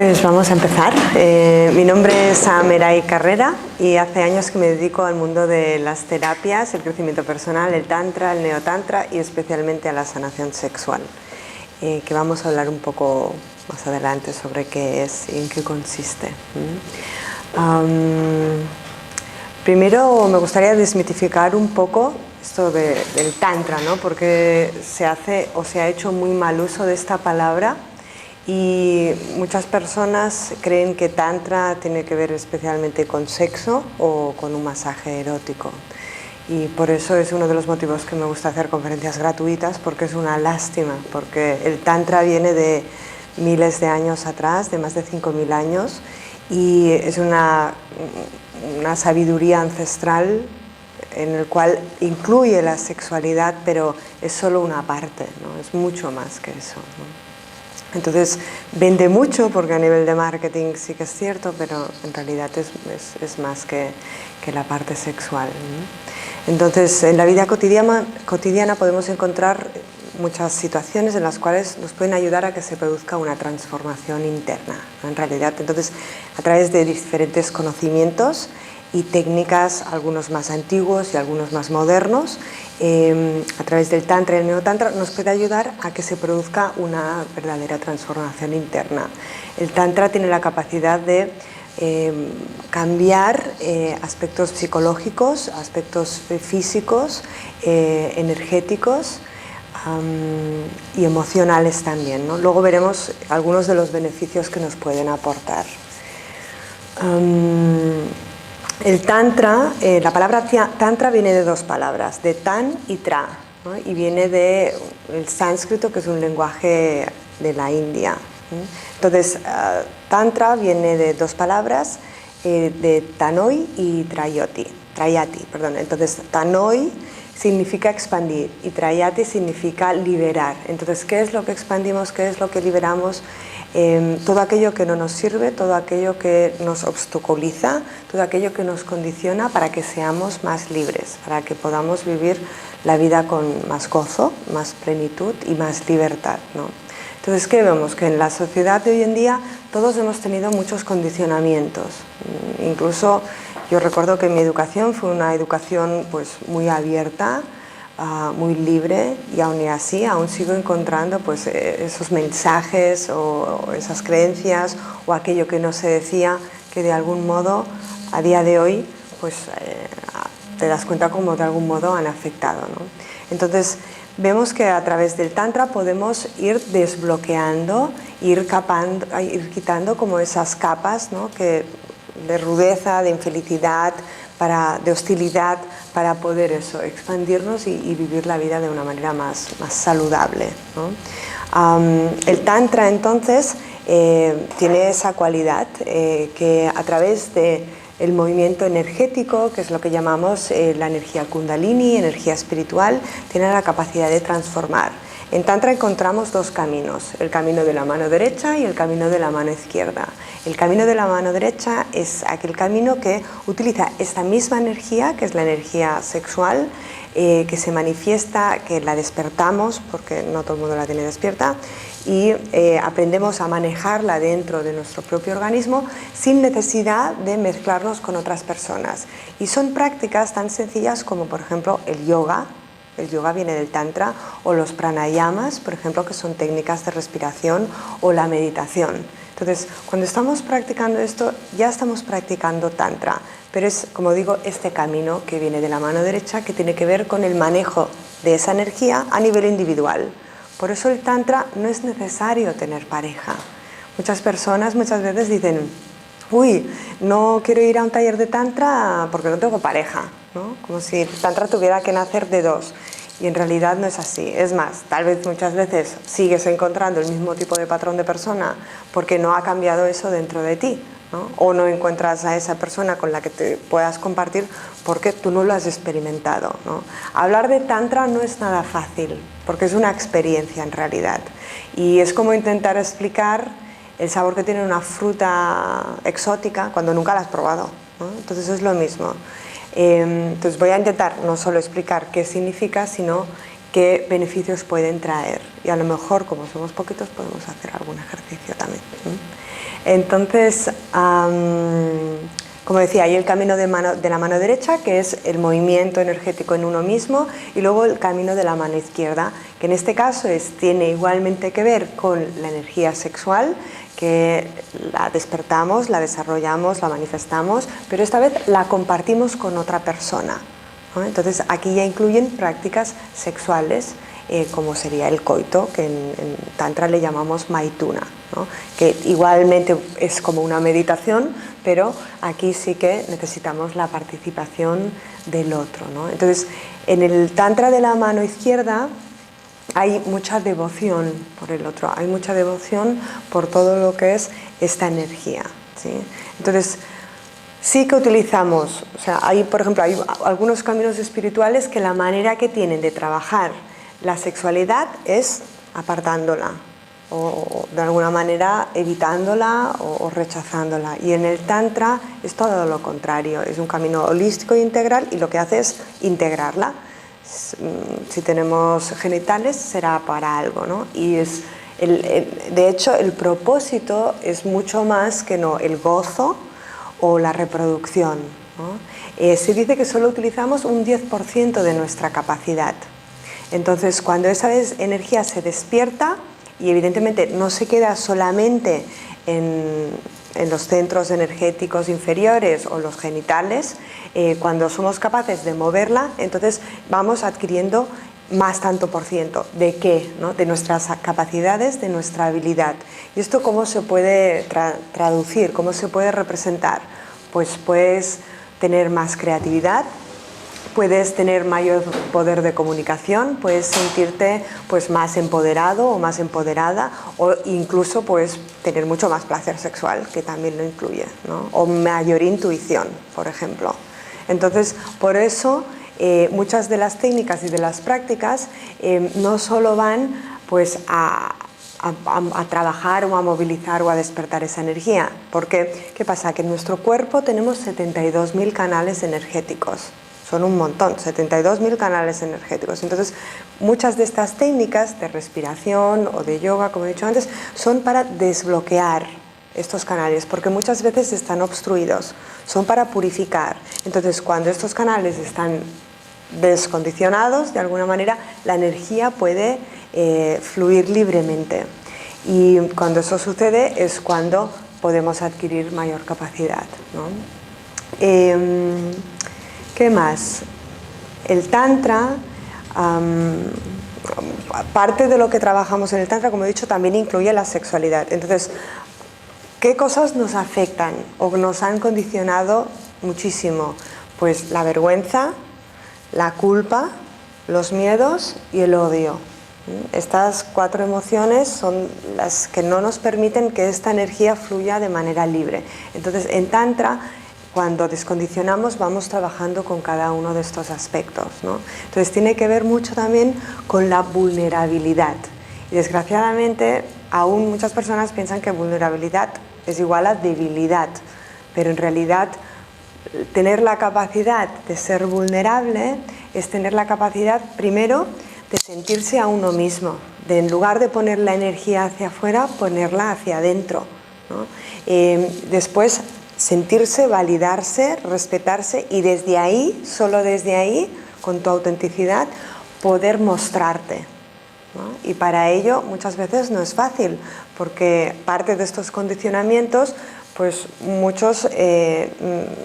Pues vamos a empezar. Mi nombre es Ameray Carrera y hace años que me dedico al mundo de las terapias, el crecimiento personal, el tantra, el neotantra y especialmente a la sanación sexual, que vamos a hablar un poco más adelante sobre qué es y en qué consiste. Primero me gustaría desmitificar un poco esto del tantra, ¿no? Porque se hace o se ha hecho muy mal uso de esta palabra. Y muchas personas creen que tantra tiene que ver especialmente con sexo o con un masaje erótico. Y por eso es uno de los motivos que me gusta hacer conferencias gratuitas, porque es una lástima, porque el tantra viene de miles de años atrás, de más de 5.000 años, y es una sabiduría ancestral en el cual incluye la sexualidad, pero es solo una parte, ¿no? Es mucho más que eso, ¿no? Entonces vende mucho porque a nivel de marketing sí que es cierto, pero en realidad es más que la parte sexual, ¿no? Entonces en la vida cotidiana podemos encontrar muchas situaciones en las cuales nos pueden ayudar a que se produzca una transformación interna, ¿no? En realidad, entonces a través de diferentes conocimientos y técnicas, algunos más antiguos y algunos más modernos, a través del tantra y el neotantra nos puede ayudar a que se produzca una verdadera transformación interna. El tantra tiene la capacidad de cambiar aspectos psicológicos, aspectos físicos, energéticos y emocionales también, ¿no? Luego veremos algunos de los beneficios que nos pueden aportar. El tantra, la palabra tantra viene de dos palabras, de tan y tra, ¿no? Y viene del sánscrito, que es un lenguaje de la India, ¿no? Entonces, tantra viene de dos palabras, de tanoi y trayati. Entonces, tanoi significa expandir y trayati significa liberar. Entonces, ¿qué es lo que expandimos? ¿Qué es lo que liberamos? Todo aquello que no nos sirve, todo aquello que nos obstaculiza, todo aquello que nos condiciona para que seamos más libres, para que podamos vivir la vida con más gozo, más plenitud y más libertad, ¿no? Entonces, ¿qué vemos? Que en la sociedad de hoy en día todos hemos tenido muchos condicionamientos. Incluso yo recuerdo que mi educación fue una educación pues muy abierta, muy libre, y aún así aún sigo encontrando pues esos mensajes o esas creencias o aquello que no se decía, que de algún modo a día de hoy pues te das cuenta como de algún modo han afectado, ¿no? Entonces vemos que a través del tantra podemos ir desbloqueando, ir quitando como esas capas, ¿no? De rudeza, de infelicidad, de hostilidad, para poder expandirnos y vivir la vida de una manera más saludable, ¿no? El tantra entonces tiene esa cualidad que a través del movimiento energético, que es lo que llamamos la energía kundalini, energía espiritual, tiene la capacidad de transformar. En tantra encontramos dos caminos, el camino de la mano derecha y el camino de la mano izquierda. El camino de la mano derecha es aquel camino que utiliza esta misma energía, que es la energía sexual, que se manifiesta, que la despertamos, porque no todo el mundo la tiene despierta, y aprendemos a manejarla dentro de nuestro propio organismo sin necesidad de mezclarnos con otras personas. Y son prácticas tan sencillas como, por ejemplo, el yoga. El yoga viene del tantra, o los pranayamas, por ejemplo, que son técnicas de respiración, o la meditación. Entonces, cuando estamos practicando esto, ya estamos practicando tantra, pero es, como digo, este camino que viene de la mano derecha, que tiene que ver con el manejo de esa energía a nivel individual. Por eso el tantra no es necesario tener pareja. Muchas personas muchas veces dicen: uy, no quiero ir a un taller de tantra porque no tengo pareja, ¿no? Como si el tantra tuviera que nacer de dos. Y en realidad no es así. Es más, tal vez muchas veces sigues encontrando el mismo tipo de patrón de persona porque no ha cambiado eso dentro de ti, ¿no? O no encuentras a esa persona con la que te puedas compartir porque tú no lo has experimentado, ¿no? Hablar de tantra no es nada fácil porque es una experiencia en realidad. Y es como intentar explicar el sabor que tiene una fruta exótica cuando nunca la has probado, ¿no? Entonces es lo mismo. Entonces voy a intentar no solo explicar qué significa, sino qué beneficios pueden traer. Y a lo mejor, como somos poquitos, podemos hacer algún ejercicio también. Entonces, como decía, hay el camino de la mano derecha, que es el movimiento energético en uno mismo, y luego el camino de la mano izquierda, que en este caso tiene igualmente que ver con la energía sexual, que la despertamos, la desarrollamos, la manifestamos, pero esta vez la compartimos con otra persona, ¿no? Entonces aquí ya incluyen prácticas sexuales, como sería el coito, que en Tantra le llamamos maituna, ¿no? Que igualmente es como una meditación, pero aquí sí que necesitamos la participación del otro, ¿no? Entonces, en el Tantra de la mano izquierda hay mucha devoción por el otro, hay mucha devoción por todo lo que es esta energía, ¿sí? Entonces, sí que utilizamos, o sea, por ejemplo, hay algunos caminos espirituales que la manera que tienen de trabajar la sexualidad es apartándola, o de alguna manera evitándola o rechazándola. Y en el Tantra es todo lo contrario, es un camino holístico e integral, y lo que hace es integrarla. Si tenemos genitales será para algo, ¿no? Y de hecho el propósito es mucho más que el gozo o la reproducción, ¿no? Se dice que solo utilizamos un 10% de nuestra capacidad. Entonces, cuando esa energía se despierta, y evidentemente no se queda solamente en los centros energéticos inferiores o los genitales, cuando somos capaces de moverla, entonces vamos adquiriendo más tanto por ciento. ¿De qué? ¿No? De nuestras capacidades, de nuestra habilidad. ¿Y esto cómo se puede traducir? ¿Cómo se puede representar? Pues puedes tener más creatividad, puedes tener mayor poder de comunicación, puedes sentirte pues más empoderado o más empoderada, o incluso puedes tener mucho más placer sexual, que también lo incluye, ¿no? O mayor intuición, por ejemplo. Entonces, por eso muchas de las técnicas y de las prácticas no solo van pues a trabajar o a movilizar o a despertar esa energía, porque ¿qué pasa? Que en nuestro cuerpo tenemos 72.000 canales energéticos. Son un montón, 72.000 canales energéticos. Entonces, muchas de estas técnicas de respiración o de yoga, como he dicho antes, son para desbloquear estos canales, porque muchas veces están obstruidos, son para purificar. Entonces, cuando estos canales están descondicionados, de alguna manera, la energía puede fluir libremente. Y cuando eso sucede es cuando podemos adquirir mayor capacidad, ¿no? ¿Qué más? El Tantra, parte de lo que trabajamos en el Tantra, como he dicho, también incluye la sexualidad. Entonces, ¿qué cosas nos afectan o nos han condicionado muchísimo? Pues la vergüenza, la culpa, los miedos y el odio. Estas 4 emociones son las que no nos permiten que esta energía fluya de manera libre. Entonces, en Tantra, cuando descondicionamos, vamos trabajando con cada uno de estos aspectos, ¿no? Entonces tiene que ver mucho también con la vulnerabilidad. Y desgraciadamente, aún muchas personas piensan que vulnerabilidad es igual a debilidad, pero en realidad tener la capacidad de ser vulnerable es tener la capacidad, primero, de sentirse a uno mismo, de en lugar de poner la energía hacia afuera, ponerla hacia adentro, ¿no? Después, sentirse, validarse, respetarse, y desde ahí, solo desde ahí, con tu autenticidad, poder mostrarte, ¿no? Y para ello muchas veces no es fácil, porque parte de estos condicionamientos, pues muchos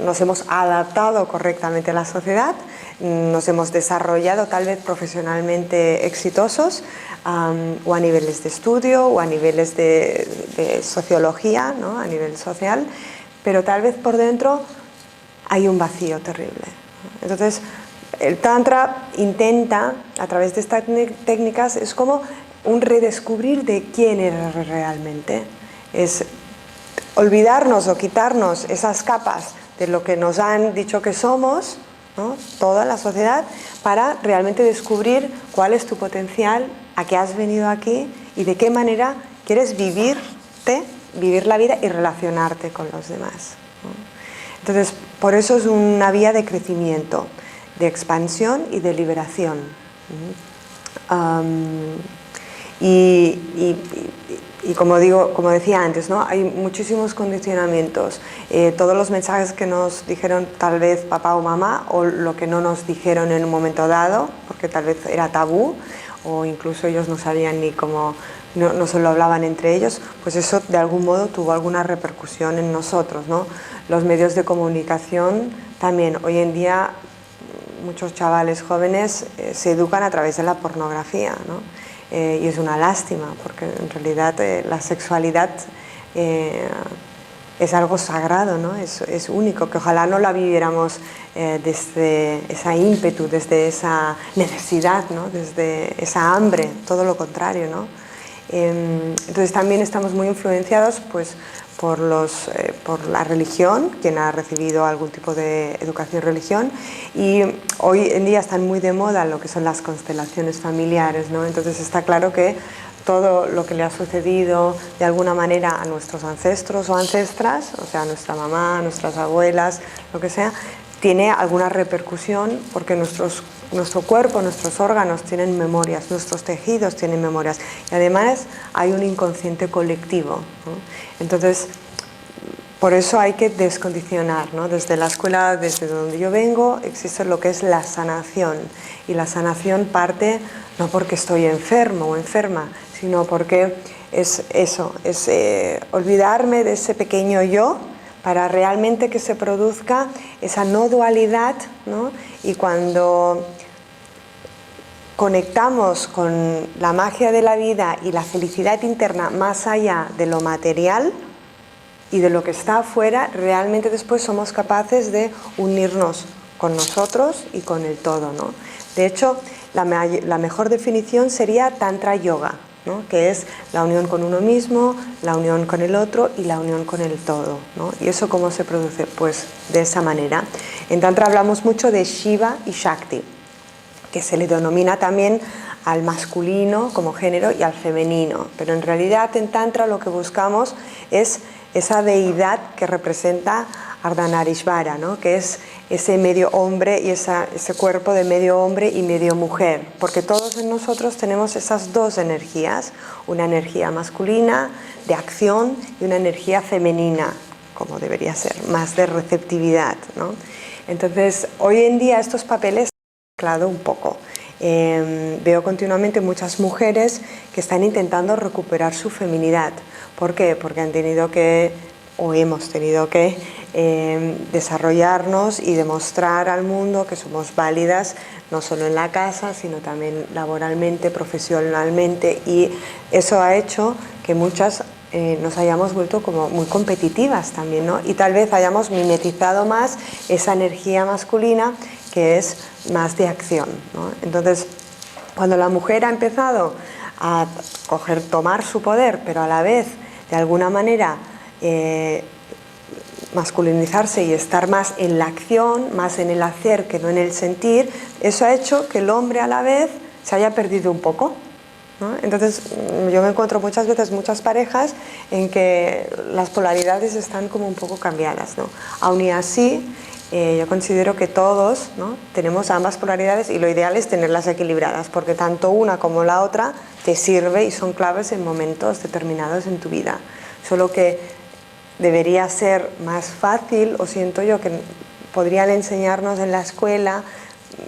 nos hemos adaptado correctamente a la sociedad, nos hemos desarrollado tal vez profesionalmente exitosos, o a niveles de estudio o a niveles de sociología, ¿no? A nivel social, pero tal vez por dentro hay un vacío terrible. Entonces, el Tantra intenta, a través de estas técnicas, es como un redescubrir de quién eres realmente. Es olvidarnos o quitarnos esas capas de lo que nos han dicho que somos, ¿no? Toda la sociedad, para realmente descubrir cuál es tu potencial, a qué has venido aquí y de qué manera quieres vivir la vida y relacionarte con los demás, ¿no? Entonces, por eso es una vía de crecimiento, de expansión y de liberación. Am, y, y- y como decía antes, ¿no? Hay muchísimos condicionamientos. Todos los mensajes que nos dijeron tal vez papá o mamá, o lo que no nos dijeron en un momento dado, porque tal vez era tabú, o incluso ellos no sabían ni cómo, no se lo hablaban entre ellos, pues eso de algún modo tuvo alguna repercusión en nosotros, ¿no? Los medios de comunicación también. Hoy en día muchos chavales jóvenes se educan a través de la pornografía, ¿no? Y es una lástima, porque en realidad la sexualidad es algo sagrado, ¿no? Es único, que ojalá no la viviéramos desde esa ímpetu, desde esa necesidad, ¿no? Desde esa hambre, todo lo contrario, ¿no? Entonces también estamos muy influenciados pues, por la religión, quien ha recibido algún tipo de educación religión, y hoy en día están muy de moda lo que son las constelaciones familiares, ¿no? Entonces está claro que todo lo que le ha sucedido de alguna manera a nuestros ancestros o ancestras, o sea, a nuestra mamá, a nuestras abuelas, lo que sea, tiene alguna repercusión porque nuestro cuerpo, nuestros órganos tienen memorias, nuestros tejidos tienen memorias, y además hay un inconsciente colectivo, ¿no? Entonces, por eso hay que descondicionar, ¿no? Desde la escuela, desde donde yo vengo, existe lo que es la sanación, y la sanación parte no porque estoy enfermo o enferma, sino porque es eso, es olvidarme de ese pequeño yo, para realmente que se produzca esa no dualidad, ¿no? Y cuando conectamos con la magia de la vida y la felicidad interna más allá de lo material y de lo que está afuera, realmente después somos capaces de unirnos con nosotros y con el todo, ¿no? De hecho, la mejor definición sería Tantra Yoga, ¿no? Que es la unión con uno mismo, la unión con el otro y la unión con el todo, ¿no? ¿Y eso cómo se produce? Pues de esa manera. En Tantra hablamos mucho de Shiva y Shakti, que se le denomina también al masculino como género y al femenino, pero en realidad en Tantra lo que buscamos es esa deidad que representa Ardhanarishvara, ¿no? Que es ese medio hombre y ese cuerpo de medio hombre y medio mujer, porque todos en nosotros tenemos esas dos energías, una energía masculina de acción y una energía femenina, como debería ser, más de receptividad, ¿no? Entonces, hoy en día estos papeles han mezclado un poco. Veo continuamente muchas mujeres que están intentando recuperar su feminidad. ¿Por qué? Porque han tenido que, o hemos tenido que, desarrollarnos y demostrar al mundo que somos válidas, no solo en la casa, sino también laboralmente, profesionalmente, y eso ha hecho que muchas nos hayamos vuelto como muy competitivas también, ¿no? Y tal vez hayamos mimetizado más esa energía masculina que es más de acción, ¿no? Entonces, cuando la mujer ha empezado a tomar su poder, pero a la vez, de alguna manera, masculinizarse y estar más en la acción, más en el hacer que no en el sentir, eso ha hecho que el hombre a la vez se haya perdido un poco, ¿no? Entonces yo me encuentro muchas veces muchas parejas en que las polaridades están como un poco cambiadas, ¿no? Aún y así yo considero que todos, ¿no? Tenemos ambas polaridades y lo ideal es tenerlas equilibradas, porque tanto una como la otra te sirve y son claves en momentos determinados en tu vida, solo que debería ser más fácil, o siento yo que podrían enseñarnos en la escuela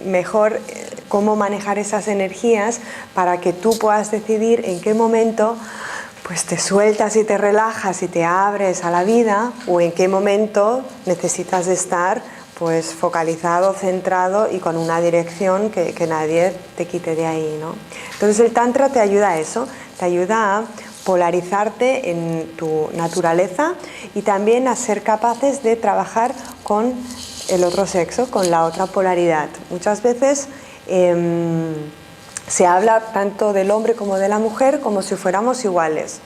mejor cómo manejar esas energías para que tú puedas decidir en qué momento pues te sueltas y te relajas y te abres a la vida, o en qué momento necesitas de estar pues focalizado, centrado y con una dirección que nadie te quite de ahí, ¿no? Entonces el Tantra te ayuda a eso, te ayuda a polarizarte en tu naturaleza y también a ser capaces de trabajar con el otro sexo, con la otra polaridad. Muchas veces se habla tanto del hombre como de la mujer como si fuéramos iguales.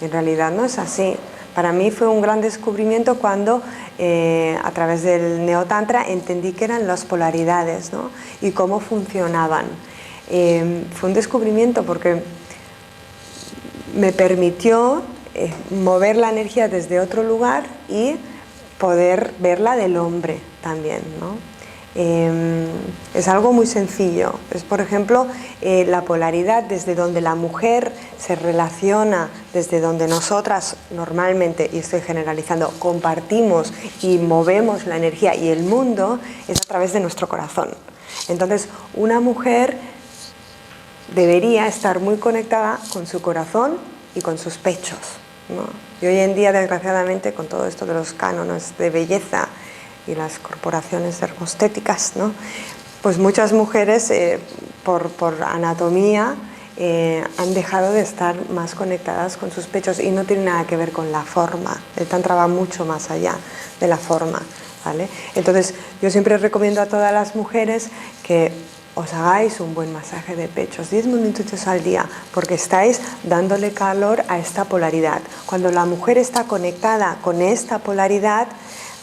En realidad no es así. Para mí fue un gran descubrimiento cuando a través del Neotantra entendí que eran las polaridades, ¿no? Y cómo funcionaban. Fue un descubrimiento porque me permitió mover la energía desde otro lugar y poder verla del hombre también, ¿no? Es algo muy sencillo. Es, por ejemplo, la polaridad desde donde la mujer se relaciona, desde donde nosotras normalmente, y estoy generalizando, compartimos y movemos la energía y el mundo, es a través de nuestro corazón. Entonces, una mujer debería estar muy conectada con su corazón y con sus pechos, ¿no? Y hoy en día, desgraciadamente, con todo esto de los cánones de belleza y las corporaciones termostéticas, ¿no? Pues muchas mujeres, por anatomía, han dejado de estar más conectadas con sus pechos, y no tiene nada que ver con la forma. El tantra va mucho más allá de la forma, ¿vale? Entonces, yo siempre recomiendo a todas las mujeres que os hagáis un buen masaje de pechos, 10 minutos al día, porque estáis dándole calor a esta polaridad. Cuando la mujer está conectada con esta polaridad,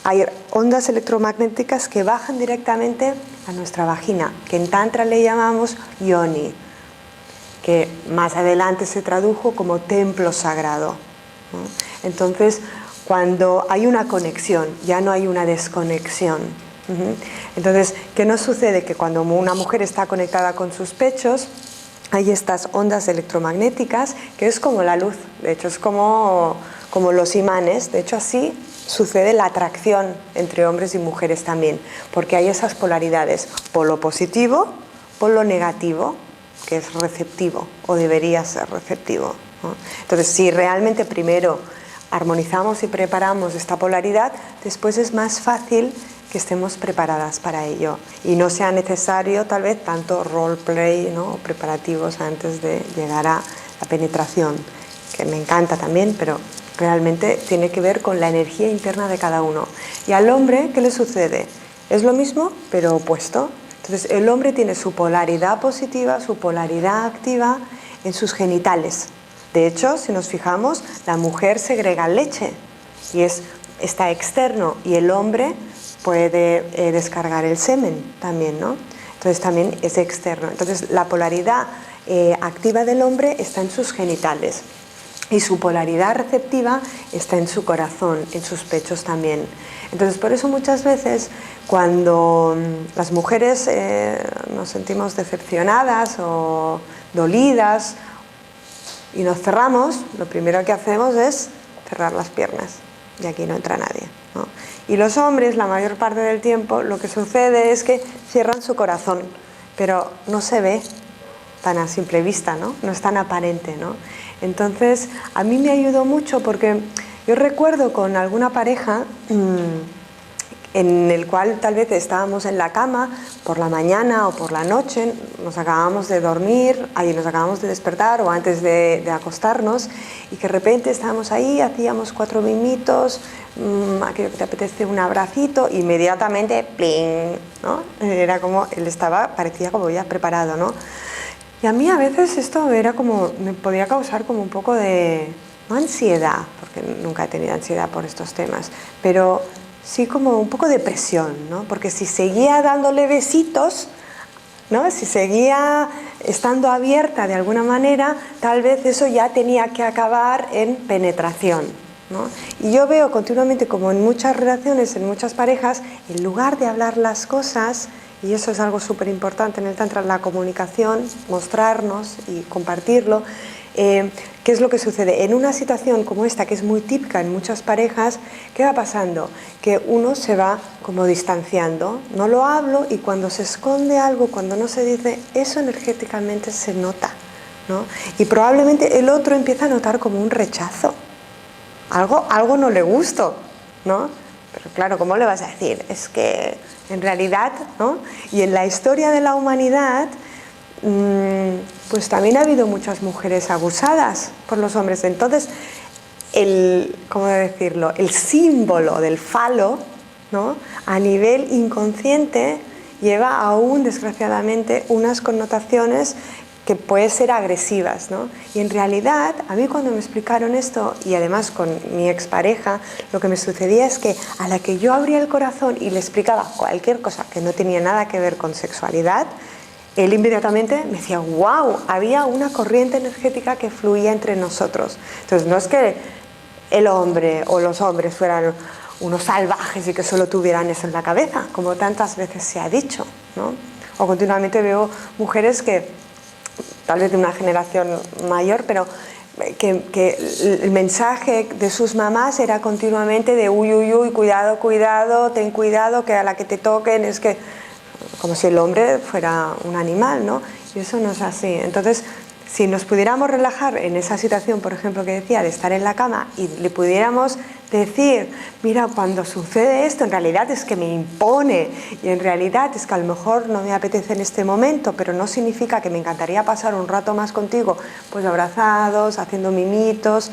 hay ondas electromagnéticas que bajan directamente a nuestra vagina, que en Tantra le llamamos yoni, que más adelante se tradujo como templo sagrado, ¿no? Entonces, cuando hay una conexión, ya no hay una desconexión. Entonces, ¿qué nos sucede? Que cuando una mujer está conectada con sus pechos, hay estas ondas electromagnéticas, que es como la luz, de hecho es como los imanes, de hecho así sucede la atracción entre hombres y mujeres también, porque hay esas polaridades, polo positivo, polo negativo, que es receptivo o debería ser receptivo, ¿no? Entonces, si realmente primero armonizamos y preparamos esta polaridad, después es más fácil que estemos preparadas para ello y no sea necesario tal vez tanto roleplay, ¿no? Preparativos antes de llegar a la penetración, que me encanta también, pero realmente tiene que ver con la energía interna de cada uno. Y al hombre, ¿qué le sucede? Es lo mismo, pero opuesto. Entonces, el hombre tiene su polaridad positiva, su polaridad activa en sus genitales. De hecho, si nos fijamos, la mujer segrega leche y está externo, y el hombre puede descargar el semen también, ¿no? Entonces también es externo. Entonces la polaridad activa del hombre está en sus genitales, y su polaridad receptiva está en su corazón, en sus pechos también. Entonces, por eso muchas veces cuando las mujeres nos sentimos decepcionadas o dolidas y nos cerramos, lo primero que hacemos es cerrar las piernas, y aquí no entra nadie, ¿no? Y los hombres, la mayor parte del tiempo, lo que sucede es que cierran su corazón, pero no se ve tan a simple vista, ¿no? No es tan aparente, ¿no? Entonces, a mí me ayudó mucho, porque yo recuerdo con alguna pareja en el cual tal vez estábamos en la cama por la mañana o por la noche, nos acabamos de dormir, nos acabamos de despertar o antes de acostarnos, y que de repente estábamos ahí, hacíamos 4 mimitos, aquello que te apetece, un abracito, inmediatamente, ¡pling!, ¿no? Era como, parecía como ya preparado, ¿no? Y a mí a veces esto era como, me podía causar como un poco de, no ansiedad, porque nunca he tenido ansiedad por estos temas, pero sí como un poco de presión, ¿no? Porque si seguía dándole besitos, ¿no? Si seguía estando abierta de alguna manera, tal vez eso ya tenía que acabar en penetración, ¿no? Y yo veo continuamente, como en muchas relaciones, en muchas parejas, en lugar de hablar las cosas, y eso es algo súper importante en el Tantra, la comunicación, mostrarnos y compartirlo. ¿Qué es lo que sucede? En una situación como esta, que es muy típica en muchas parejas, ¿qué va pasando? Que uno se va como distanciando, no lo hablo, y cuando se esconde algo, cuando no se dice, eso energéticamente se nota, ¿no? Y probablemente el otro empieza a notar como un rechazo, algo no le gustó, ¿no? Pero claro, ¿cómo le vas a decir? Es que en realidad, ¿no? Y en la historia de la humanidad, pues también ha habido muchas mujeres abusadas por los hombres. Entonces, ¿cómo decirlo? El símbolo del falo, ¿no? A nivel inconsciente lleva aún, desgraciadamente, unas connotaciones que pueden ser agresivas, ¿no? Y en realidad, a mí cuando me explicaron esto, y además con mi expareja, lo que me sucedía es que a la que yo abría el corazón y le explicaba cualquier cosa que no tenía nada que ver con sexualidad, él inmediatamente me decía, wow, había una corriente energética que fluía entre nosotros. Entonces, no es que el hombre o los hombres fueran unos salvajes y que solo tuvieran eso en la cabeza, como tantas veces se ha dicho, ¿no? O continuamente veo mujeres que, tal vez de una generación mayor, pero que el mensaje de sus mamás era continuamente de uy, uy, uy, cuidado, cuidado, ten cuidado, que a la que te toquen es que, como si el hombre fuera un animal, ¿no? Y eso no es así. Entonces, si nos pudiéramos relajar en esa situación, por ejemplo, que decía, de estar en la cama y le pudiéramos decir, mira, cuando sucede esto, en realidad es que me impone y en realidad es que a lo mejor no me apetece en este momento, pero no significa que me encantaría pasar un rato más contigo, pues abrazados, haciendo mimitos.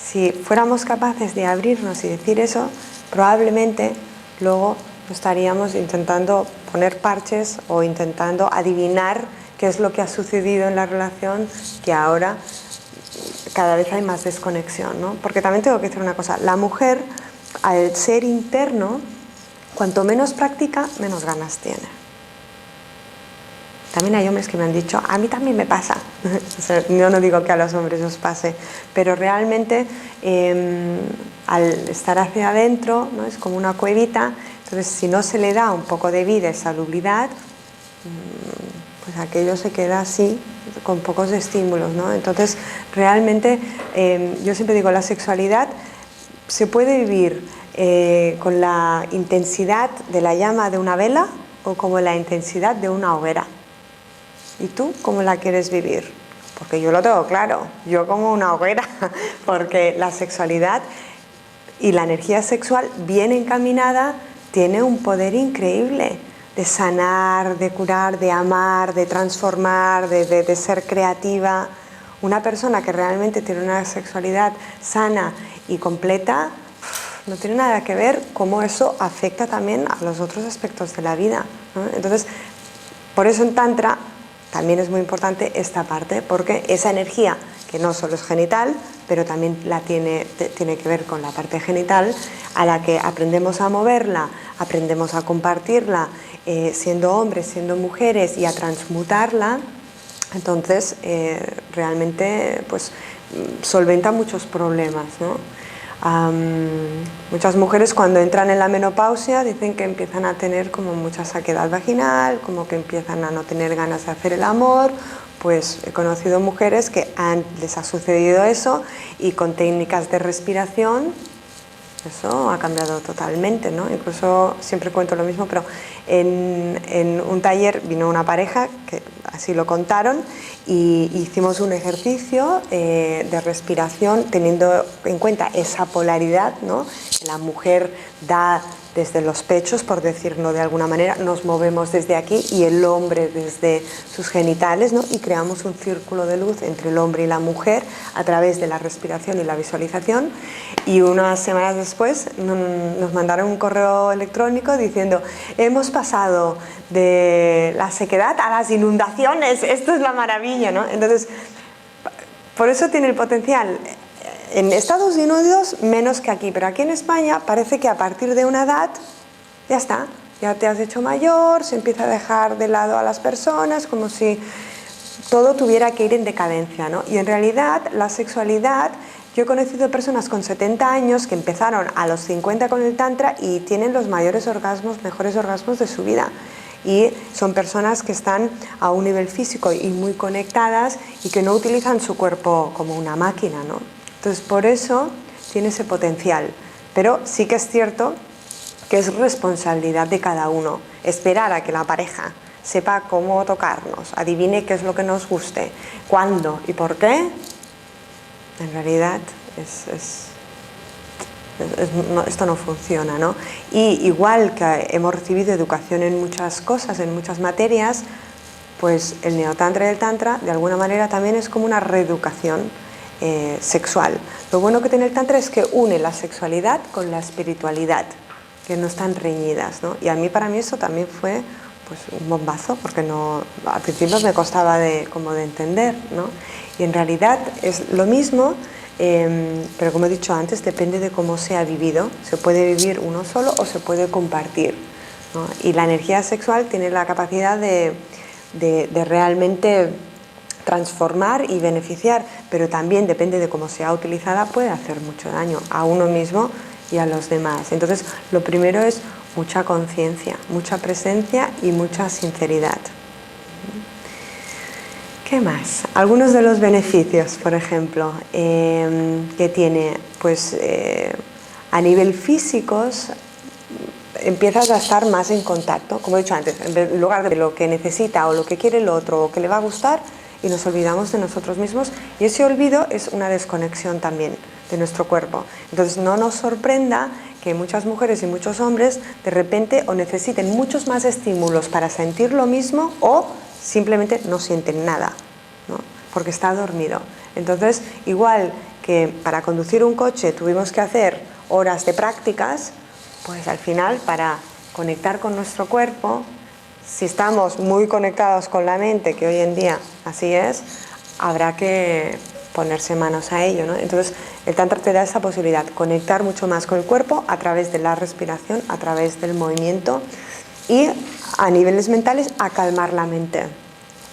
Si fuéramos capaces de abrirnos y decir eso, probablemente luego estaríamos intentando poner parches o intentando adivinar qué es lo que ha sucedido en la relación, que ahora cada vez hay más desconexión, ¿no? Porque también tengo que decir una cosa, la mujer, al ser interno, cuanto menos practica, menos ganas tiene. También hay hombres que me han dicho, a mí también me pasa. O sea, yo no digo que a los hombres os pase, pero realmente al estar hacia adentro, ¿no? Es como una cuevita, entonces si no se le da un poco de vida y salubridad, pues aquello se queda así, con pocos estímulos, ¿no? Entonces, realmente, yo siempre digo, la sexualidad se puede vivir con la intensidad de la llama de una vela o como la intensidad de una hoguera. ¿Y tú cómo la quieres vivir? Porque yo lo tengo claro, yo como una hoguera, porque la sexualidad y la energía sexual bien encaminada tiene un poder increíble de sanar, de curar, de amar, de transformar, de ser creativa. Una persona que realmente tiene una sexualidad sana y completa, no tiene nada que ver cómo eso afecta también a los otros aspectos de la vida, ¿no? Entonces, por eso en Tantra también es muy importante esta parte, porque esa energía, que no solo es genital, pero también tiene que ver con la parte genital, a la que aprendemos a moverla, aprendemos a compartirla, siendo hombres, siendo mujeres, y a transmutarla, entonces realmente pues solventa muchos problemas, ¿no? Muchas mujeres cuando entran en la menopausia dicen que empiezan a tener como mucha saquedad vaginal, como que empiezan a no tener ganas de hacer el amor. Pues he conocido mujeres que les ha sucedido eso y con técnicas de respiración eso ha cambiado totalmente, ¿no? Incluso siempre cuento lo mismo, pero en un taller vino una pareja que así lo contaron y hicimos un ejercicio de respiración teniendo en cuenta esa polaridad, ¿no? La mujer da desde los pechos, por decirlo de alguna manera, nos movemos desde aquí y el hombre desde sus genitales, ¿no? Y creamos un círculo de luz entre el hombre y la mujer a través de la respiración y la visualización. Y unas semanas después nos mandaron un correo electrónico diciendo: hemos pasado de la sequedad a las inundaciones, esto es la maravilla, ¿no? Entonces, por eso tiene el potencial. En Estados Unidos menos que aquí, pero aquí en España parece que a partir de una edad ya está, ya te has hecho mayor, se empieza a dejar de lado a las personas, como si todo tuviera que ir en decadencia, ¿no? Y en realidad la sexualidad, yo he conocido personas con 70 años que empezaron a los 50 con el tantra y tienen los mayores orgasmos, mejores orgasmos de su vida. Y son personas que están a un nivel físico y muy conectadas y que no utilizan su cuerpo como una máquina, ¿no? Entonces, por eso tiene ese potencial. Pero sí que es cierto que es responsabilidad de cada uno esperar a que la pareja sepa cómo tocarnos, adivine qué es lo que nos guste, cuándo y por qué. En realidad esto no funciona, ¿no? Y igual que hemos recibido educación en muchas cosas, en muchas materias, pues el neotantra y el tantra de alguna manera también es como una reeducación sexual. Lo bueno que tiene el tantra es que une la sexualidad con la espiritualidad, que no están reñidas, ¿no? Y para mí eso también fue pues un bombazo, porque al principio me costaba de entender, ¿no? Y en realidad es lo mismo, pero como he dicho antes, depende de cómo se ha vivido. Se puede vivir uno solo o se puede compartir, ¿no? Y la energía sexual tiene la capacidad de realmente transformar y beneficiar, pero también depende de cómo sea utilizada, puede hacer mucho daño a uno mismo y a los demás. Entonces, lo primero es mucha conciencia, mucha presencia y mucha sinceridad. ¿Qué más? Algunos de los beneficios, por ejemplo, que tiene, pues a nivel físicos, empiezas a estar más en contacto, como he dicho antes, en lugar de lo que necesita o lo que quiere el otro o que le va a gustar, y nos olvidamos de nosotros mismos, y ese olvido es una desconexión también de nuestro cuerpo. Entonces no nos sorprenda que muchas mujeres y muchos hombres de repente o necesiten muchos más estímulos para sentir lo mismo o simplemente no sienten nada, ¿no? Porque está dormido. Entonces, igual que para conducir un coche tuvimos que hacer horas de prácticas, pues al final para conectar con nuestro cuerpo, si estamos muy conectados con la mente, que hoy en día así es, habrá que ponerse manos a ello, ¿no? Entonces el Tantra te da esa posibilidad, conectar mucho más con el cuerpo a través de la respiración, a través del movimiento, y a niveles mentales a calmar la mente,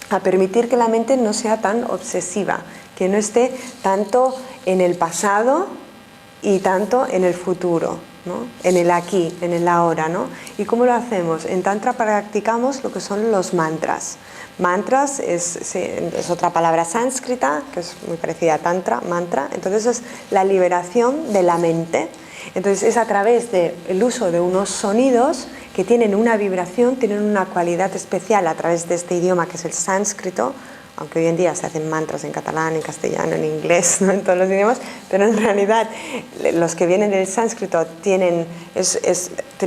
a permitir que la mente no sea tan obsesiva, que no esté tanto en el pasado y tanto en el futuro, ¿no? En el aquí, en el ahora, ¿no? ¿Y cómo lo hacemos? En Tantra practicamos lo que son los mantras. Mantras es otra palabra sánscrita, que es muy parecida a Tantra, mantra. Entonces es la liberación de la mente. Entonces es a través del uso de unos sonidos que tienen una vibración, tienen una cualidad especial a través de este idioma que es el sánscrito, aunque hoy en día se hacen mantras en catalán, en castellano, en inglés, ¿no? En todos los idiomas, pero en realidad los que vienen del sánscrito tienen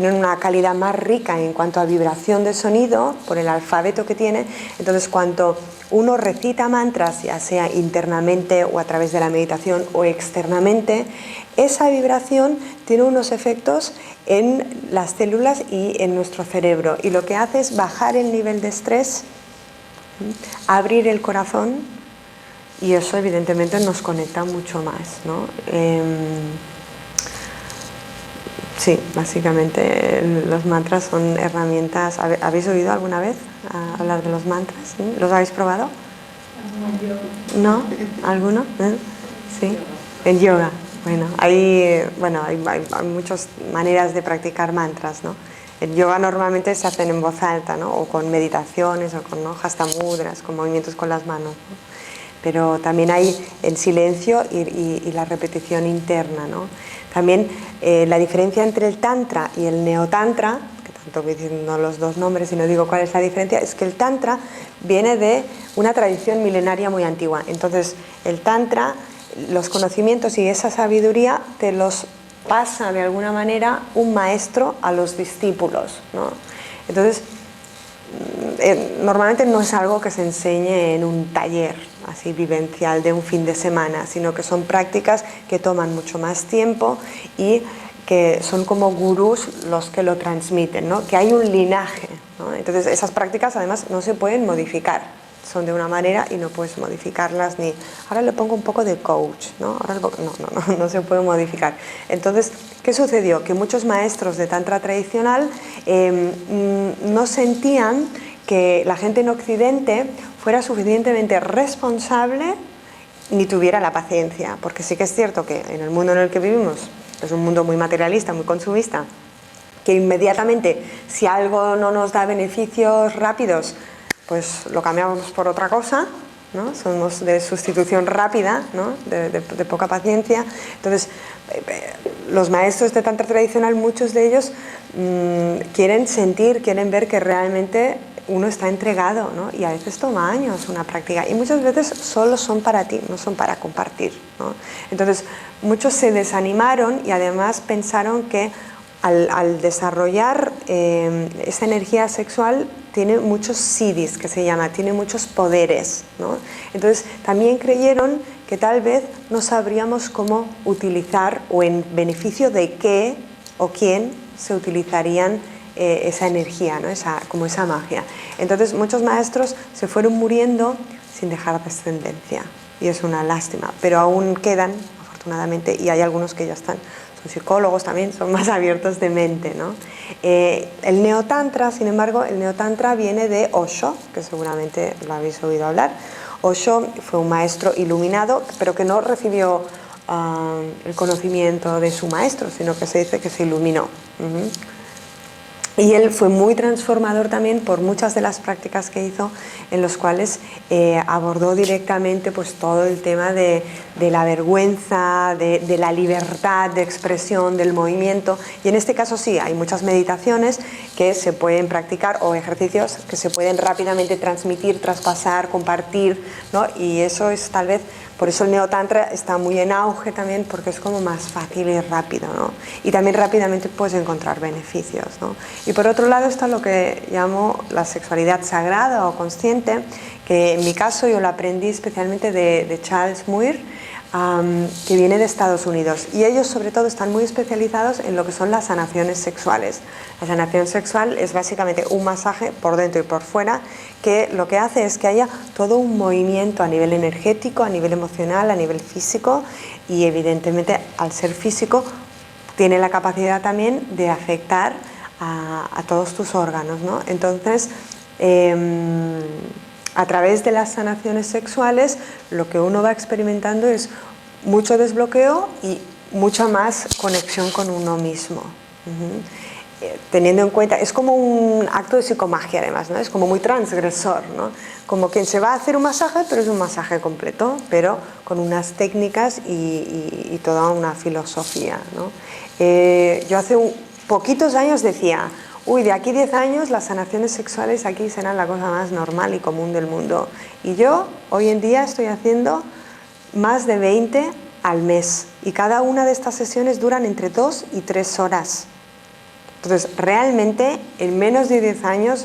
una calidad más rica en cuanto a vibración de sonido por el alfabeto que tiene. Entonces cuando uno recita mantras, ya sea internamente o a través de la meditación o externamente, esa vibración tiene unos efectos en las células y en nuestro cerebro, y lo que hace es bajar el nivel de estrés, abrir el corazón, y eso evidentemente nos conecta mucho más, ¿no? Sí, básicamente los mantras son herramientas. ¿Habéis oído alguna vez hablar de los mantras? ¿Sí? ¿Los habéis probado? ¿No? ¿Alguno? Sí. En yoga. Bueno, hay muchas maneras de practicar mantras, ¿no? El yoga normalmente se hacen en voz alta, ¿no? O con meditaciones, o con hasta mudras, con movimientos con las manos, ¿no? Pero también hay el silencio y la repetición interna, ¿no? También la diferencia entre el Tantra y el Neotantra, que tanto voy diciendo los dos nombres y no digo cuál es la diferencia, es que el Tantra viene de una tradición milenaria muy antigua. Entonces el Tantra, los conocimientos y esa sabiduría te los pasa de alguna manera un maestro a los discípulos, ¿no? Entonces normalmente no es algo que se enseñe en un taller así vivencial de un fin de semana, sino que son prácticas que toman mucho más tiempo y que son como gurús los que lo transmiten, ¿no? Que hay un linaje, ¿no? Entonces esas prácticas además no se pueden modificar, son de una manera y no puedes modificarlas, ni ahora le pongo un poco de coach, ¿no? No se puede modificar. Entonces, ¿qué sucedió? Que muchos maestros de Tantra tradicional no sentían que la gente en Occidente fuera suficientemente responsable ni tuviera la paciencia, porque sí que es cierto que en el mundo en el que vivimos es un mundo muy materialista, muy consumista, que inmediatamente si algo no nos da beneficios rápidos, pues lo cambiamos por otra cosa, ¿no? Somos de sustitución rápida, ¿no? de poca paciencia. Entonces los maestros de Tantra tradicional, muchos de ellos quieren sentir, quieren ver que realmente uno está entregado, ¿no? Y a veces toma años una práctica, y muchas veces solo son para ti, no son para compartir, ¿no? Entonces muchos se desanimaron y además pensaron que al desarrollar esa energía sexual tiene muchos siddhis, que se llama, tiene muchos poderes, ¿no? Entonces también creyeron que tal vez no sabríamos cómo utilizar o en beneficio de qué o quién se utilizarían esa energía, ¿no? Como esa magia. Entonces muchos maestros se fueron muriendo sin dejar descendencia, y es una lástima, pero aún quedan afortunadamente, y hay algunos que ya están, son psicólogos también, son más abiertos de mente, ¿no? El Neotantra, sin embargo, el Neotantra viene de Osho, que seguramente lo habéis oído hablar. Osho fue un maestro iluminado, pero que no recibió el conocimiento de su maestro, sino que se dice que se iluminó. Y él fue muy transformador también por muchas de las prácticas que hizo, en los cuales abordó directamente pues, todo el tema de la vergüenza, de la libertad de expresión, del movimiento. Y en este caso sí, hay muchas meditaciones que se pueden practicar o ejercicios que se pueden rápidamente transmitir, traspasar, compartir, ¿no? Y eso es tal vez... Por eso el neotantra está muy en auge también, porque es como más fácil y rápido, ¿no? Y también rápidamente puedes encontrar beneficios, ¿no? Y por otro lado está lo que llamo la sexualidad sagrada o consciente, que en mi caso yo lo aprendí especialmente de Charles Muir, que viene de Estados Unidos, y ellos sobre todo están muy especializados en lo que son las sanaciones sexuales. La sanación sexual es básicamente un masaje por dentro y por fuera, que lo que hace es que haya todo un movimiento a nivel energético, a nivel emocional, a nivel físico, y evidentemente al ser físico tiene la capacidad también de afectar a todos tus órganos, ¿no? Entonces, a través de las sanaciones sexuales lo que uno va experimentando es mucho desbloqueo y mucha más conexión con uno mismo. Teniendo en cuenta, es como un acto de psicomagia además, ¿no? Es como muy transgresor, ¿no? Como quien se va a hacer un masaje, pero es un masaje completo, pero con unas técnicas y toda una filosofía, ¿no? Yo hace poquitos años decía, uy, de aquí 10 años las sanaciones sexuales aquí serán la cosa más normal y común del mundo. Y yo hoy en día estoy haciendo más de 20 al mes. Y cada una de estas sesiones duran entre 2 y 3 horas. Entonces, realmente, en menos de 10 años,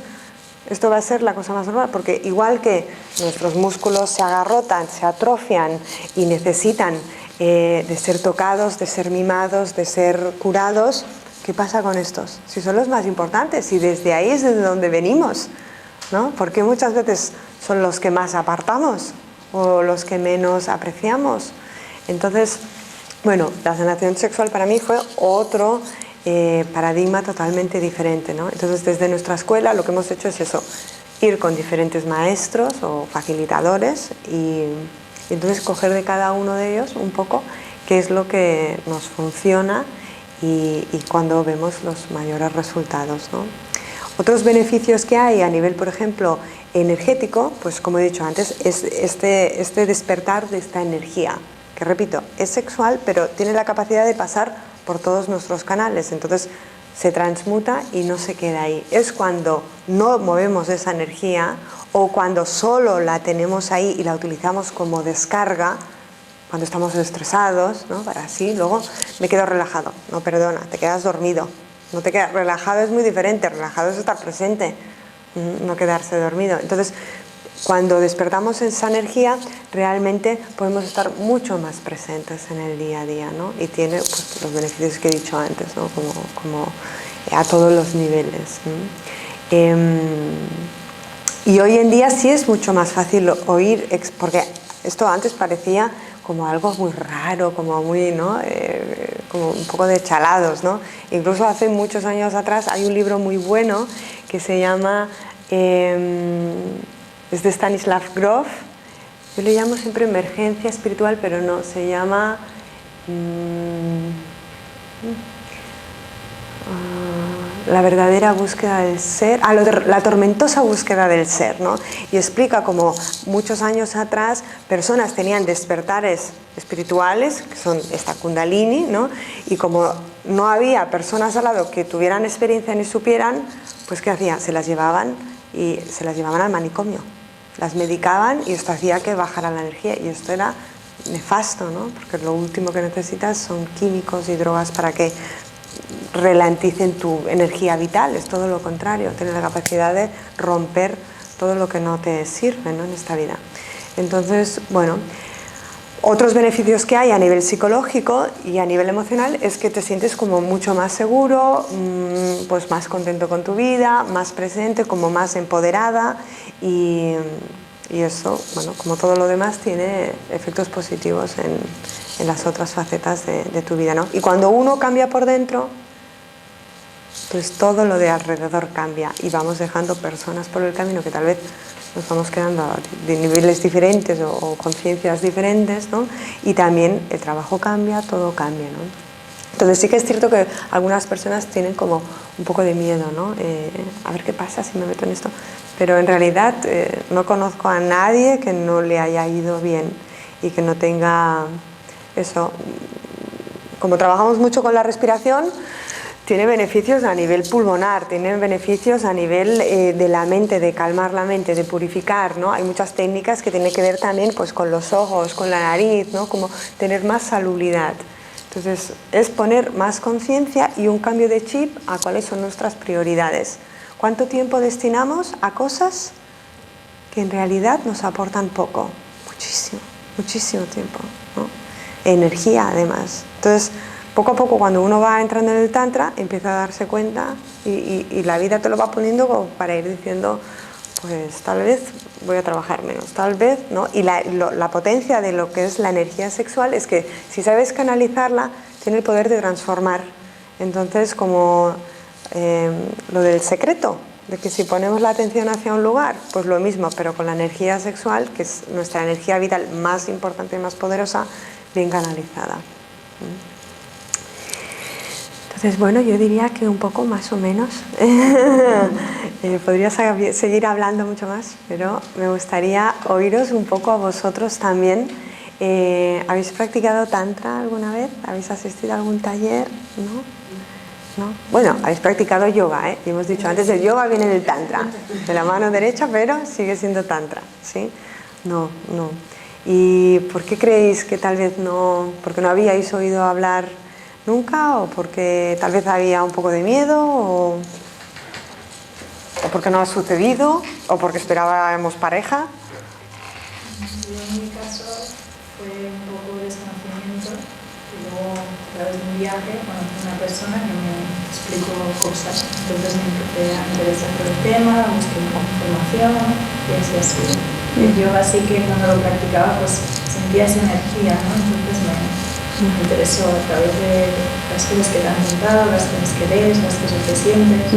esto va a ser la cosa más normal. Porque igual que nuestros músculos se agarrotan, se atrofian y necesitan de ser tocados, de ser mimados, de ser curados, ¿qué pasa con estos? Si son los más importantes, si desde ahí es de donde venimos, ¿no? Porque muchas veces son los que más apartamos o los que menos apreciamos. Entonces, bueno, la sanación sexual para mí fue otro paradigma totalmente diferente, ¿no? Entonces, desde nuestra escuela lo que hemos hecho es eso, ir con diferentes maestros o facilitadores y entonces coger de cada uno de ellos un poco qué es lo que nos funciona y cuando vemos los mayores resultados, ¿no? Otros beneficios que hay a nivel, por ejemplo, energético, pues como he dicho antes, es este despertar de esta energía, que repito, es sexual, pero tiene la capacidad de pasar por todos nuestros canales, entonces se transmuta y no se queda ahí. Es cuando no movemos esa energía o cuando solo la tenemos ahí y la utilizamos como descarga, cuando estamos estresados, ¿no? Para así, luego me quedo relajado. No, perdona, te quedas dormido. No te quedas relajado, es muy diferente. Relajado es estar presente, no quedarse dormido. Entonces, cuando despertamos esa energía, realmente podemos estar mucho más presentes en el día a día, ¿no? Y tiene pues, los beneficios que he dicho antes, ¿no? Como a todos los niveles, ¿no? Y hoy en día sí es mucho más fácil oír, porque esto antes parecía como algo muy raro, como muy, ¿no? Como un poco de chalados, ¿no? Incluso hace muchos años atrás hay un libro muy bueno que se llama, es de Stanislav Grof, yo le llamo siempre emergencia espiritual, pero no, se llama la verdadera búsqueda del ser, la tormentosa búsqueda del ser, ¿no? Y explica como muchos años atrás personas tenían despertares espirituales, que son esta kundalini, ¿no? Y como no había personas al lado que tuvieran experiencia ni supieran, pues ¿qué hacían? Se las llevaban al manicomio, las medicaban y esto hacía que bajara la energía y esto era nefasto, ¿no? Porque lo último que necesitas son químicos y drogas para que ralenticen tu energía vital, es todo lo contrario, tener la capacidad de romper todo lo que no te sirve, ¿no? En esta vida. Entonces, bueno, otros beneficios que hay a nivel psicológico y a nivel emocional es que te sientes como mucho más seguro, pues más contento con tu vida, más presente, como más empoderada y eso, bueno, como todo lo demás, tiene efectos positivos en las otras facetas de tu vida, ¿no? Y cuando uno cambia por dentro, pues todo lo de alrededor cambia y vamos dejando personas por el camino que tal vez nos vamos quedando de niveles diferentes o conciencias diferentes, ¿no? Y también el trabajo cambia, todo cambia, ¿no? Entonces sí que es cierto que algunas personas tienen como un poco de miedo, ¿no? A ver qué pasa si me meto en esto. Pero en realidad no conozco a nadie que no le haya ido bien y que no tenga eso. Como trabajamos mucho con la respiración, tiene beneficios a nivel pulmonar, tiene beneficios a nivel de la mente, de calmar la mente, de purificar, ¿no? Hay muchas técnicas que tienen que ver también pues, con los ojos, con la nariz, ¿no? Como tener más salubridad. Entonces, es poner más conciencia y un cambio de chip a cuáles son nuestras prioridades. ¿Cuánto tiempo destinamos a cosas que en realidad nos aportan poco? Muchísimo, muchísimo tiempo, ¿no? Energía, además. Entonces, poco a poco, cuando uno va entrando en el Tantra, empieza a darse cuenta y la vida te lo va poniendo como para ir diciendo, pues tal vez voy a trabajar menos, tal vez, ¿no? Y la potencia de lo que es la energía sexual es que si sabes canalizarla, tiene el poder de transformar. Entonces, como lo del secreto, de que si ponemos la atención hacia un lugar, pues lo mismo, pero con la energía sexual, que es nuestra energía vital más importante y más poderosa, bien canalizada. Entonces, bueno, yo diría que un poco más o menos. Podría seguir hablando mucho más, pero me gustaría oíros un poco a vosotros también. ¿Habéis practicado Tantra alguna vez? ¿Habéis asistido a algún taller? ¿No? Bueno, habéis practicado yoga, ¿eh? Y hemos dicho antes, el yoga viene del Tantra, de la mano derecha, pero sigue siendo Tantra, ¿sí? No. ¿Y por qué creéis que tal vez no? ¿Porque no habíais oído hablar nunca? ¿O porque tal vez había un poco de miedo? ¿O porque no ha sucedido? ¿O porque esperábamos pareja? En mi caso fue un poco de desconocimiento y luego a través de un viaje conocí a una persona que me explicó cosas. Entonces me empecé a interesar por el tema, busqué información y así ha sido. El yoga sí que cuando lo practicaba pues sentía esa energía, ¿no? Entonces me interesó a través de las cosas que te han contado, las cosas que ves, las cosas que sientes.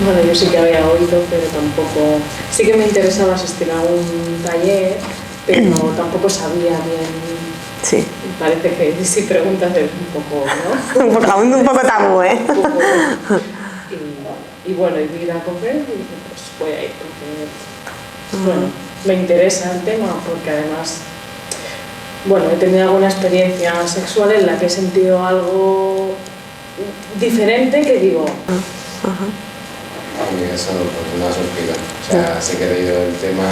Bueno, yo sí que había oído, pero tampoco... Sí que me interesaba asistir a un taller, pero tampoco sabía bien. Sí. Parece que si preguntas es un poco, ¿no? Aún un poco tabú, ¿eh? Un poco. Y bueno, y vi la conferencia y dije, pues voy a ir, porque bueno, me interesa el tema, porque además, bueno, he tenido alguna experiencia sexual en la que he sentido algo diferente que digo... En mi caso, pues no ha surgido. O sea, sí que he leído el tema,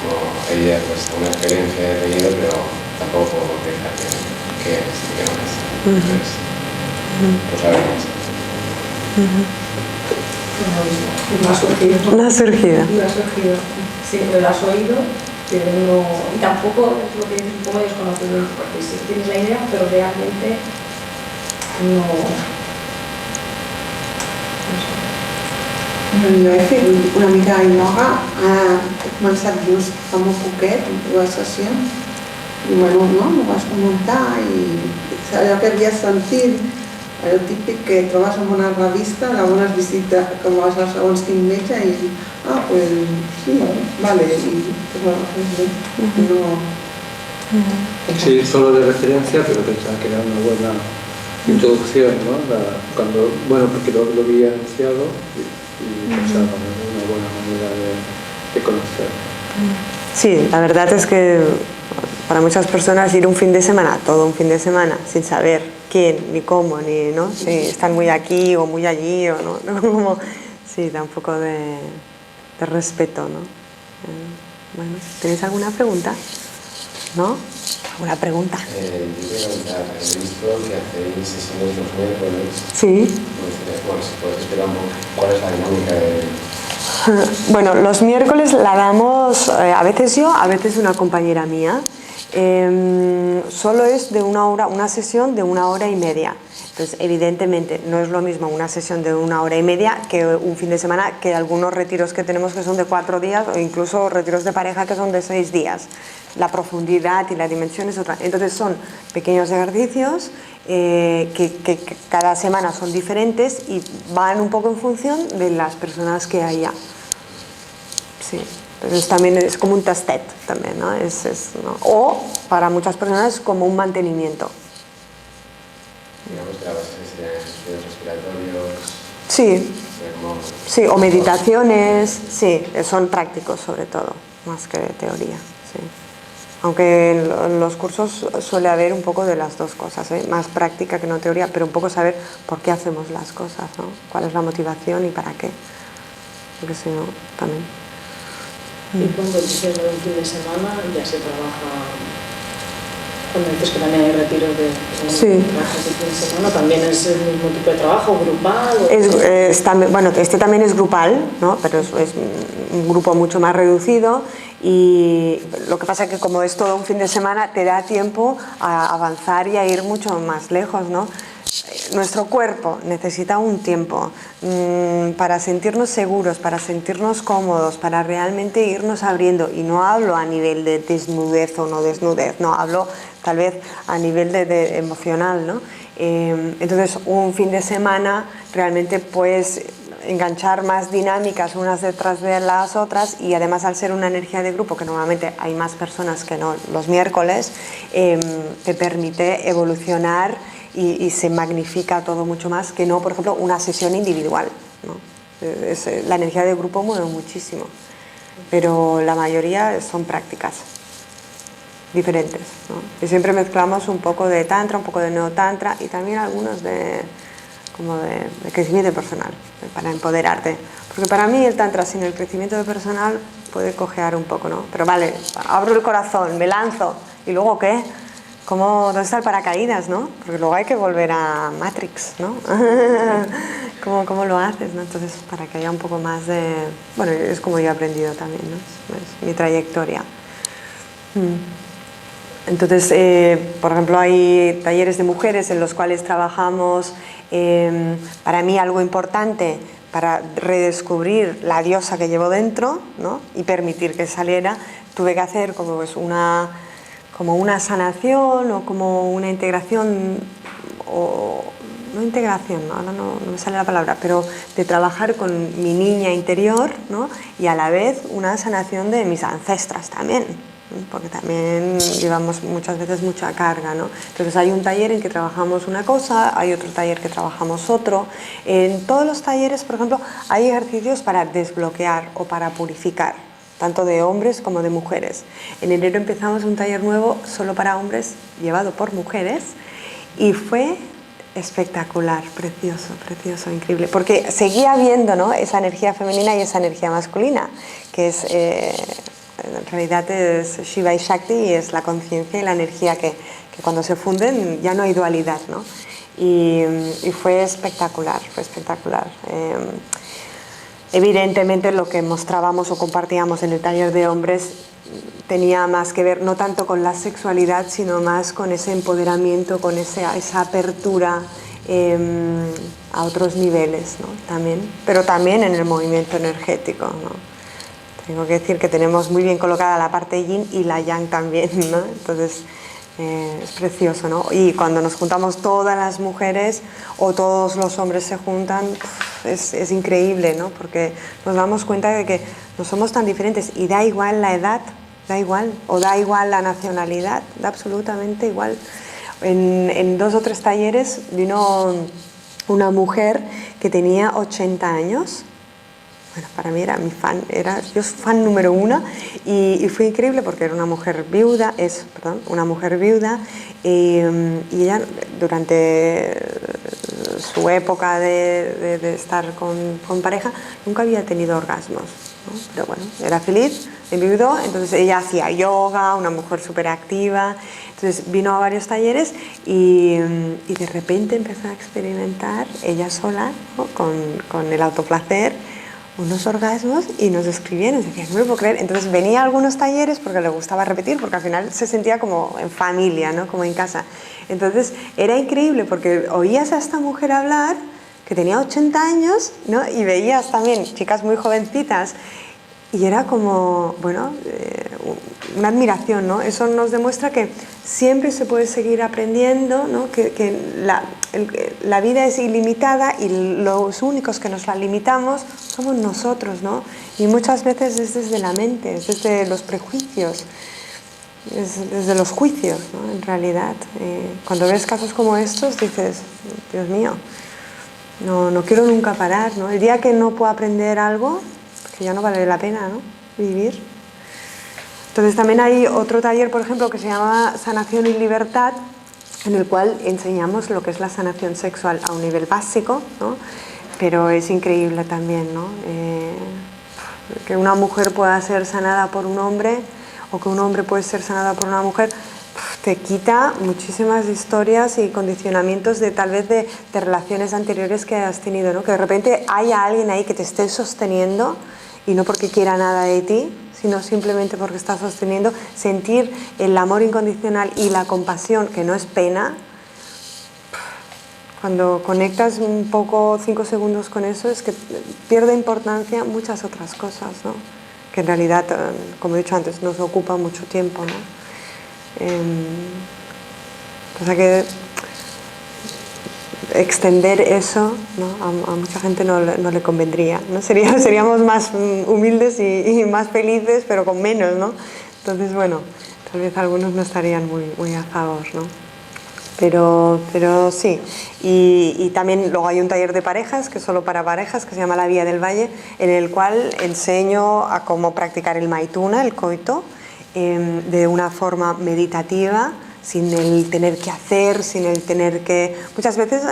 como ella, pues una experiencia he tenido, pero tampoco puedo contestar qué es y qué no es. Entonces, pues a ver qué pasa. No ha surgido. No ha surgido. No ha surgido. Siempre lo has oído, pero no. Y tampoco es lo que es un poco desconocido, porque sí tienes la idea, pero realmente no. Jo he fet una mica de ioga, he començat just fa molt poquet, amb 2 sessions, i bueno, no, m'ho vas comentar i allò que havia sentit, el típic que trobes en una revista, algunes visites que vas a segons quin metge i pues sí, vale, y bueno, no... Sí, solo de referencia, pero pensaba que era una buena introducción, ¿no? Bueno, porque lo había anunciado y pensaba que era una buena manera de conocer. Sí, la verdad es que para muchas personas ir un fin de semana, todo un fin de semana, sin saber quién, ni cómo, ni, ¿no? Si están muy aquí o muy allí, o no, como, sí, da un poco de respeto, ¿no? Bueno, ¿tenéis alguna pregunta? ¿No? ¿Alguna pregunta? Yo quería preguntar, he visto que hacéis sesiones los miércoles. Sí. Bueno, si puedes explicar un poco cuál es la dinámica de... Bueno, los miércoles la damos a veces yo, a veces una compañera mía. Solo es de una sesión de 1 hora y media. Entonces, evidentemente, no es lo mismo una sesión de 1 hora y media que un fin de semana, que algunos retiros que tenemos que son de 4 días o incluso retiros de pareja que son de 6 días. La profundidad y la dimensión es otra. Entonces, son pequeños ejercicios que cada semana son diferentes y van un poco en función de las personas que haya. Sí. Entonces también es como un testet también, ¿no? ¿no? O para muchas personas es como un mantenimiento. Digamos que la base serían ejercicios respiratorios. Sí. Sí, o meditaciones, sí, son prácticos sobre todo, más que teoría, sí. Aunque en los cursos suele haber un poco de las dos cosas, ¿eh? Más práctica que no teoría, pero un poco saber por qué hacemos las cosas, ¿no? Cuál es la motivación y para qué, porque si no, también. Y cuando dices de un fin de semana ya se trabaja, cuando dices que también hay retiros de trabajas de fin de semana, ¿también es el mismo tipo de trabajo, grupal? Bueno, este también es grupal, ¿no? Pero es un grupo mucho más reducido y lo que pasa es que como es todo un fin de semana te da tiempo a avanzar y a ir mucho más lejos, ¿no? Nuestro cuerpo necesita un tiempo para sentirnos seguros, para sentirnos cómodos, para realmente irnos abriendo. Y no hablo a nivel de desnudez o no desnudez, no, hablo tal vez a nivel de emocional, ¿no? Entonces un fin de semana realmente puedes enganchar más dinámicas unas detrás de las otras y además al ser una energía de grupo, que normalmente hay más personas que no los miércoles, te permite evolucionar y se magnifica todo mucho más que no, por ejemplo, una sesión individual, ¿no? La energía de grupo mueve muchísimo, pero la mayoría son prácticas diferentes, ¿no? Y siempre mezclamos un poco de tantra, un poco de neotantra y también algunos de crecimiento personal, para empoderarte. Porque para mí el tantra sin el crecimiento personal puede cojear un poco, ¿no? Pero vale, abro el corazón, me lanzo, ¿y luego qué? ¿Dónde está el paracaídas, no? Porque luego hay que volver a Matrix, ¿no? ¿Cómo lo haces, no? Entonces, para que haya un poco más de... Bueno, es como yo he aprendido también, ¿no? Es mi trayectoria. Entonces, por ejemplo, hay talleres de mujeres en los cuales trabajamos, para mí algo importante para redescubrir la diosa que llevo dentro, ¿no? Y permitir que saliera, tuve que hacer como una sanación o como una integración, o no integración, ¿no? Ahora no me sale la palabra, pero de trabajar con mi niña interior, ¿no? Y a la vez una sanación de mis ancestras también, ¿no? Porque también llevamos muchas veces mucha carga, ¿no? Entonces hay un taller en que trabajamos una cosa, hay otro taller que trabajamos otro. En todos los talleres, por ejemplo, hay ejercicios para desbloquear o para purificar, tanto de hombres como de mujeres. En enero empezamos un taller nuevo solo para hombres, llevado por mujeres, y fue espectacular, precioso, precioso, increíble, porque seguía viendo, ¿no? Esa energía femenina y esa energía masculina, que es, en realidad es Shiva y Shakti, y es la conciencia y la energía que cuando se funden ya no hay dualidad, ¿no? Y fue espectacular, fue espectacular. Evidentemente lo que mostrábamos o compartíamos en el taller de hombres tenía más que ver no tanto con la sexualidad, sino más con ese empoderamiento, con esa apertura a otros niveles, ¿no? También, pero también en el movimiento energético, ¿no? Tengo que decir que tenemos muy bien colocada la parte yin y la yang también, ¿no? Entonces es precioso, ¿no? Y cuando nos juntamos todas las mujeres o todos los hombres se juntan, es increíble, ¿no? Porque nos damos cuenta de que no somos tan diferentes y da igual la edad, da igual, o da igual la nacionalidad, da absolutamente igual. En 2 o 3 talleres vino una mujer que tenía 80 años. Bueno, para mí era mi fan, yo soy fan número 1 y fue increíble porque era una mujer viuda, una mujer viuda, y ella durante su época de estar con pareja nunca había tenido orgasmos, ¿no? Pero bueno, era feliz, enviudó, entonces ella hacía yoga, una mujer súper activa, entonces vino a varios talleres y de repente empezó a experimentar ella sola, ¿no? con el autoplacer, unos orgasmos, y nos escribían y decían, no me puedo creer. Entonces venía a algunos talleres porque le gustaba repetir, porque al final se sentía como en familia, ¿no? Como en casa. Entonces era increíble porque oías a esta mujer hablar, que tenía 80 años, ¿no? Y veías también chicas muy jovencitas, y era como, bueno, una admiración, ¿no? Eso nos demuestra que siempre se puede seguir aprendiendo, ¿no? Que la vida es ilimitada y los únicos que nos la limitamos somos nosotros, ¿no? Y muchas veces es desde la mente, es desde los prejuicios, es desde los juicios, ¿no? En realidad, cuando ves casos como estos dices, Dios mío, no quiero nunca parar, ¿no? El día que no puedo aprender algo, que ya no vale la pena, ¿no? Vivir. Entonces también hay otro taller, por ejemplo, que se llama Sanación y Libertad, en el cual enseñamos lo que es la sanación sexual a un nivel básico, ¿no? Pero es increíble también, ¿no? Que una mujer pueda ser sanada por un hombre o que un hombre puede ser sanado por una mujer, te quita muchísimas historias y condicionamientos de tal vez de relaciones anteriores que has tenido, ¿no? Que de repente haya alguien ahí que te esté sosteniendo y no porque quiera nada de ti, sino simplemente porque está sosteniendo, sentir el amor incondicional y la compasión, que no es pena. Cuando conectas un poco, 5 segundos con eso, es que pierde importancia muchas otras cosas, ¿no? Que en realidad, como he dicho antes, nos ocupa mucho tiempo, ¿no? O sea que extender eso, ¿no? A mucha gente no le convendría, ¿no? Seríamos más humildes y más felices, pero con menos, ¿no? Entonces, bueno, tal vez algunos no estarían muy a favor, ¿no? Pero sí, y también luego hay un taller de parejas, que es solo para parejas, que se llama La Vía del Valle, en el cual enseño a cómo practicar el maituna, el coito, de una forma meditativa, sin el tener que hacer, sin el tener que... Muchas veces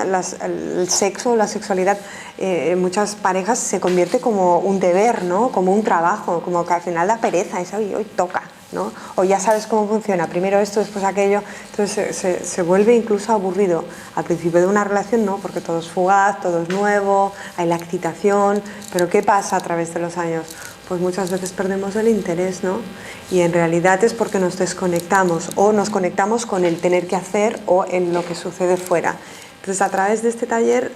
el sexo, la sexualidad, en muchas parejas se convierte como un deber, ¿no? Como un trabajo, como que al final da pereza, es hoy toca, ¿no? O ya sabes cómo funciona, primero esto, después aquello, entonces se vuelve incluso aburrido. Al principio de una relación no, porque todo es fugaz, todo es nuevo, hay la excitación, pero ¿qué pasa a través de los años? Pues muchas veces perdemos el interés, ¿no? Y en realidad es porque nos desconectamos o nos conectamos con el tener que hacer o en lo que sucede fuera. Entonces a través de este taller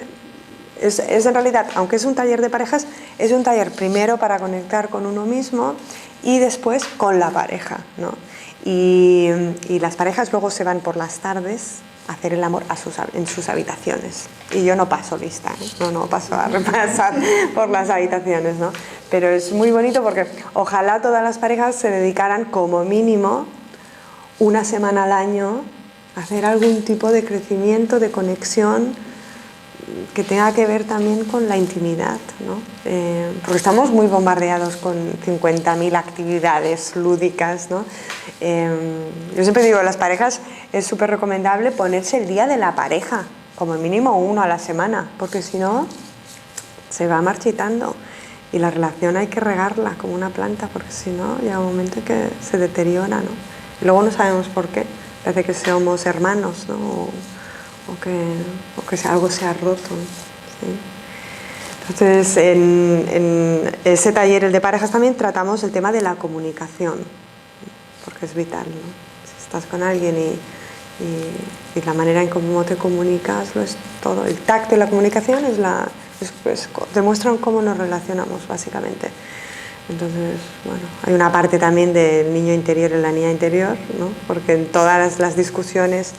es en realidad, aunque es un taller de parejas, es un taller primero para conectar con uno mismo y después con la pareja, ¿no? Y las parejas luego se van por las tardes a hacer el amor en sus habitaciones. Y yo no paso lista, ¿eh? No paso a repasar por las habitaciones, ¿no? Pero es muy bonito porque ojalá todas las parejas se dedicaran como mínimo una semana al año a hacer algún tipo de crecimiento, de conexión que tenga que ver también con la intimidad, ¿no? Porque estamos muy bombardeados con 50.000 actividades lúdicas, ¿no? Yo siempre digo, a las parejas es súper recomendable ponerse el día de la pareja, como mínimo uno a la semana, porque si no se va marchitando y la relación hay que regarla como una planta, porque si no llega un momento que se deteriora, ¿no? Y luego no sabemos por qué, parece que somos hermanos, ¿no? O que algo se ha roto, ¿sí? Entonces, en ese taller, el de parejas, también tratamos el tema de la comunicación, porque es vital, ¿no? Si estás con alguien y la manera en cómo te comunicas lo es todo. El tacto y la comunicación demuestran cómo nos relacionamos, básicamente. Entonces, bueno, hay una parte también del niño interior y la niña interior, ¿no? Porque en todas las discusiones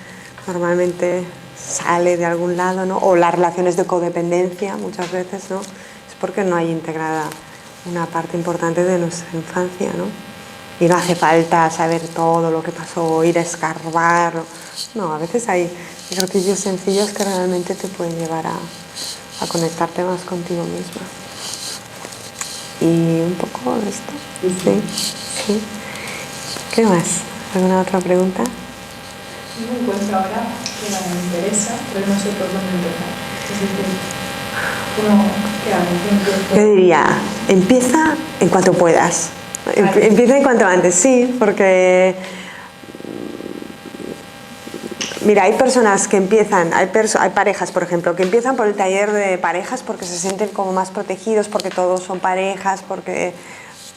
normalmente sale de algún lado, ¿no? O las relaciones de codependencia muchas veces, ¿no? Es porque no hay integrada una parte importante de nuestra infancia, ¿no? Y no hace falta saber todo lo que pasó, ir a escarbar, no, a veces hay ejercicios sencillos que realmente te pueden llevar a conectarte más contigo misma. Y un poco de esto, sí. ¿Qué más? ¿Alguna otra pregunta? Yo me encuentro ahora que me interesa, pero no sé por dónde empezar. Es decir, ¿qué hago? Yo diría, empieza en cuanto puedas. Empieza en cuanto antes, sí, porque mira, hay personas que empiezan, hay parejas, por ejemplo, que empiezan por el taller de parejas porque se sienten como más protegidos, porque todos son parejas, porque...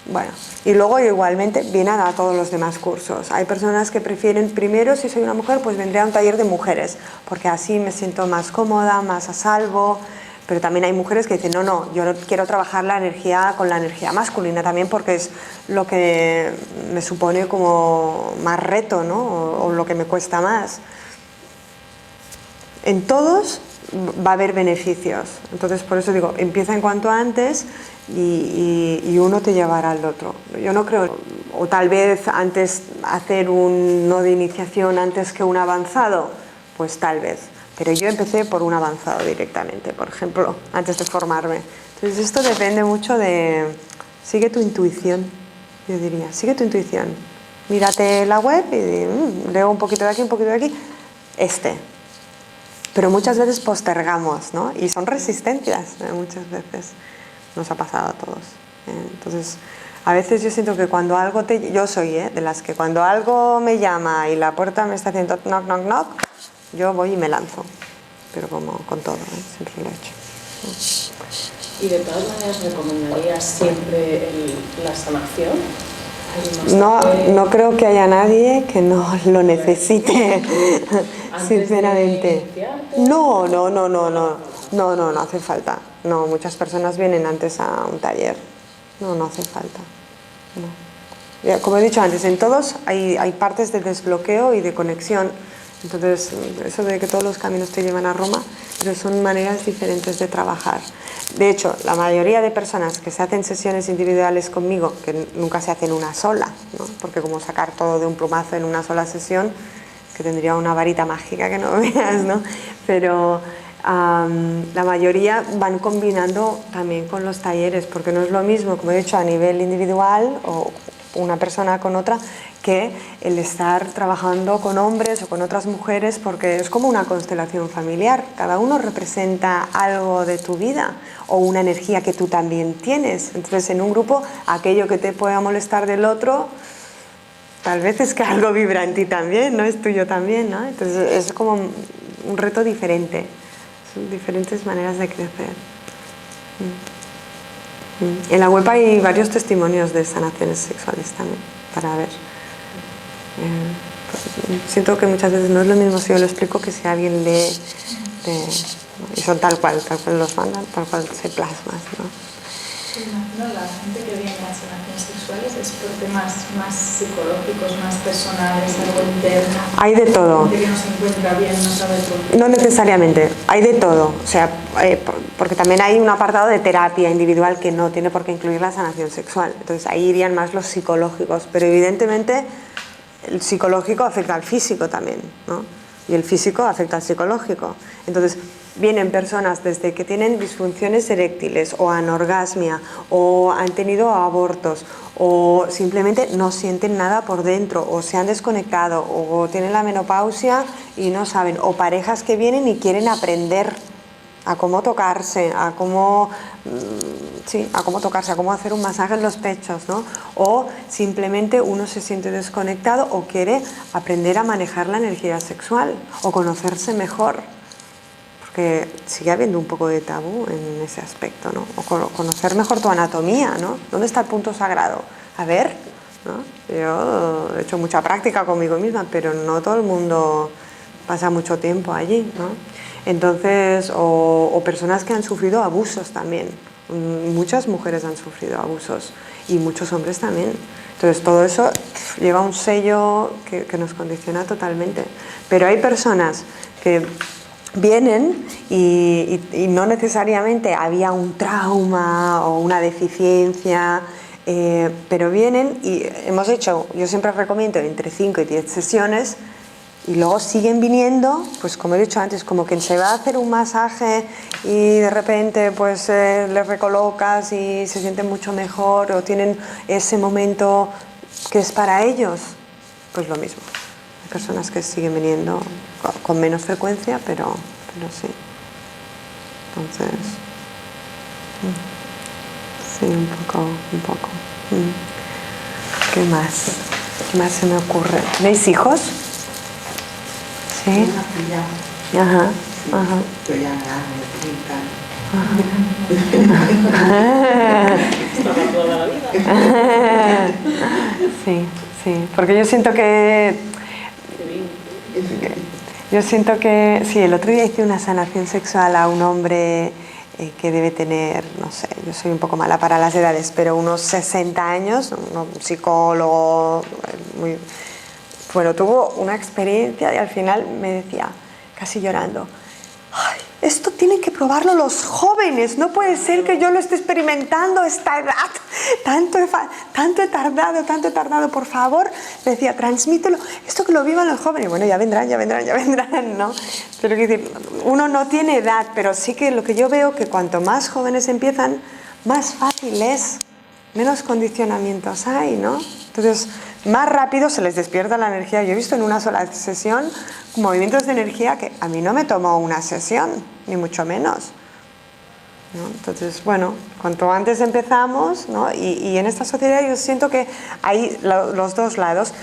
Bueno, y luego igualmente vienen a todos los demás cursos. Hay personas que prefieren, primero, si soy una mujer, pues vendré a un taller de mujeres, porque así me siento más cómoda, más a salvo, Pero también hay mujeres que dicen, no, yo quiero trabajar la energía con la energía masculina también porque es lo que me supone como más reto, ¿no? O lo que me cuesta más. En todos va a haber beneficios. Entonces, por eso digo, empieza en cuanto antes y uno te llevará al otro. Yo no creo, o tal vez antes hacer un no de iniciación antes que un avanzado, pues tal vez. Pero yo empecé por un avanzado directamente, por ejemplo, antes de formarme. Entonces esto depende mucho de... Sigue tu intuición, yo diría. Sigue tu intuición. Mírate la web y leo un poquito de aquí, un poquito de aquí. Pero muchas veces postergamos, ¿no? Y son resistencias, muchas veces. Nos ha pasado a todos. Entonces, a veces yo siento que cuando algo te... Yo soy de las que cuando algo me llama y la puerta me está haciendo knock, knock, knock, yo voy y me lanzo, pero como con todo, siempre lo he hecho. ¿Y de todas maneras recomendarías siempre la sanación? No creo que haya nadie que no lo necesite, sinceramente. No hace falta. No, muchas personas vienen antes a un taller. No hace falta. No. Como he dicho antes, en todos hay partes de desbloqueo y de conexión. Entonces, eso de que todos los caminos te llevan a Roma, pero son maneras diferentes de trabajar. De hecho, la mayoría de personas que se hacen sesiones individuales conmigo, que nunca se hacen una sola, ¿no? Porque como sacar todo de un plumazo en una sola sesión, que tendría una varita mágica que no veas, ¿no? Pero la mayoría van combinando también con los talleres, porque no es lo mismo, como he dicho, a nivel individual o una persona con otra, que el estar trabajando con hombres o con otras mujeres, porque es como una constelación familiar, cada uno representa algo de tu vida o una energía que tú también tienes. Entonces, en un grupo, aquello que te pueda molestar del otro, tal vez es que algo vibra en ti también, ¿no? Es tuyo también, ¿no? Entonces, es como un reto diferente, son diferentes maneras de crecer. En la web hay varios testimonios de sanaciones sexuales también, para ver. Siento que muchas veces no es lo mismo si yo lo explico que si alguien lee y son tal cual los mandan, tal cual se plasma, ¿no? Imagino la gente que viene a sanaciones sexuales es por temas más psicológicos, más personales, algo interno. Hay de todo. Gente que no se encuentra bien, no sabe por qué. No necesariamente, hay de todo. O sea, porque también hay un apartado de terapia individual que no tiene por qué incluir la sanación sexual. Entonces ahí irían más los psicológicos, pero evidentemente el psicológico afecta al físico también, ¿no? Y el físico afecta al psicológico. Entonces, vienen personas desde que tienen disfunciones eréctiles o anorgasmia o han tenido abortos o simplemente no sienten nada por dentro o se han desconectado o tienen la menopausia y no saben, o parejas que vienen y quieren aprender a cómo tocarse, a cómo tocarse, a cómo hacer un masaje en los pechos, ¿no? O simplemente uno se siente desconectado o quiere aprender a manejar la energía sexual o conocerse mejor, porque sigue habiendo un poco de tabú en ese aspecto, ¿no? O conocer mejor tu anatomía, ¿no? ¿Dónde está el punto sagrado? A ver, ¿no? Yo he hecho mucha práctica conmigo misma, pero no todo el mundo pasa mucho tiempo allí, ¿no? Entonces, o personas que han sufrido abusos también. Muchas mujeres han sufrido abusos y muchos hombres también. Entonces, todo eso lleva un sello que nos condiciona totalmente. Pero hay personas que vienen y no necesariamente había un trauma o una deficiencia, pero vienen y hemos hecho, yo siempre recomiendo entre 5 y 10 sesiones. Y luego siguen viniendo, pues como he dicho antes, como que se va a hacer un masaje y de repente pues les recolocas y se sienten mucho mejor o tienen ese momento que es para ellos, pues lo mismo. Hay personas que siguen viniendo con menos frecuencia, pero sí. Entonces, sí, un poco. ¿Qué más? ¿Qué más se me ocurre? ¿Tenéis hijos? Sí. Ajá. Estoy ya grande, 30 años. Sí, porque yo siento que sí, el otro día hice una sanación sexual a un hombre que debe tener, no sé, yo soy un poco mala para las edades, pero unos 60 años, un psicólogo, bueno, tuvo una experiencia y al final me decía, casi llorando, ay, esto tienen que probarlo los jóvenes, no puede ser que yo lo esté experimentando a esta edad, tanto he tardado, por favor, me decía, transmítelo, esto que lo vivan los jóvenes, bueno, ya vendrán, ¿no? Pero quiero decir, uno no tiene edad, pero sí que lo que yo veo que cuanto más jóvenes empiezan, más fácil es, menos condicionamientos hay, ¿no? Entonces, más rápido se les despierta la energía. Yo he visto en una sola sesión movimientos de energía que a mí no me tomó una sesión, ni mucho menos, ¿no? Entonces, bueno, cuanto antes empezamos, ¿no? Y en esta sociedad yo siento que hay los dos lados.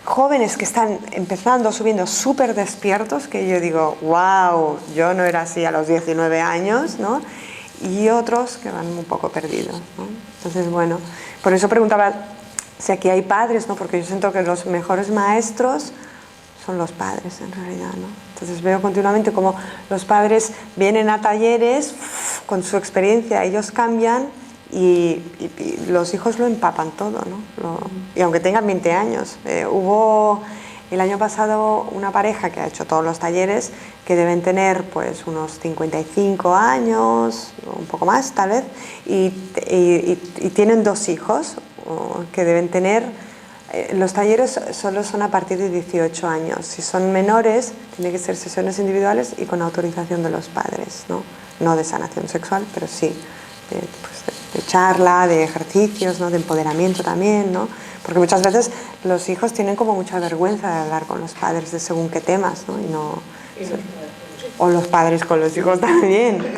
Jóvenes que están empezando, subiendo súper despiertos, que yo digo, wow, yo no era así a los 19 años, ¿no? Y otros que van un poco perdidos, ¿no? Entonces, bueno, por eso preguntaba si aquí hay padres, ¿no? Porque yo siento que los mejores maestros son los padres en realidad, ¿no? Entonces veo continuamente como los padres vienen a talleres con su experiencia, ellos cambian y los hijos lo empapan todo, ¿no? Y aunque tengan 20 años. Hubo el año pasado una pareja que ha hecho todos los talleres que deben tener pues unos 55 años, un poco más tal vez, y tienen 2 hijos que deben tener. Los talleres solo son a partir de 18 años. Si son menores, tienen que ser sesiones individuales y con autorización de los padres, ¿no? No de sanación sexual, pero sí de charla, de ejercicios, ¿no? De empoderamiento también, ¿no? Porque muchas veces los hijos tienen como mucha vergüenza de hablar con los padres de según qué temas, ¿no? O los padres con los hijos también.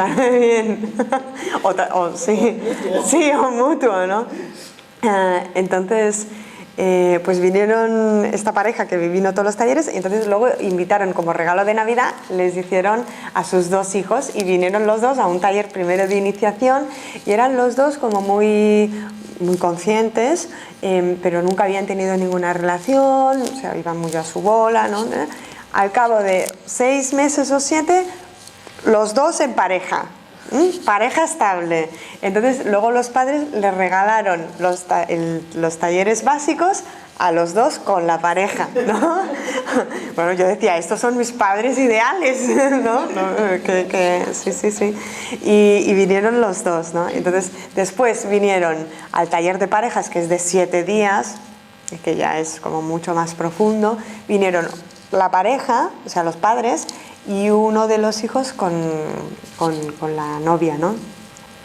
Sí, o mutuo, ¿no? Entonces, pues vinieron esta pareja que vino a todos los talleres y entonces luego invitaron como regalo de Navidad, les hicieron a sus 2 hijos y vinieron los 2 a un taller primero de iniciación y eran los 2 como muy conscientes, pero nunca habían tenido ninguna relación, o sea, iban muy a su bola, ¿no? Al cabo de 6 meses o 7, los 2 en pareja. Pareja estable. Entonces luego los padres les regalaron los talleres básicos a los 2 con la pareja, ¿no? Bueno, yo decía, estos son mis padres ideales, ¿no? Sí. Y vinieron los 2, ¿no? Entonces después vinieron al taller de parejas, que es de 7 días, que ya es como mucho más profundo. Vinieron la pareja, o sea, los padres, y uno de los hijos con la novia, ¿no?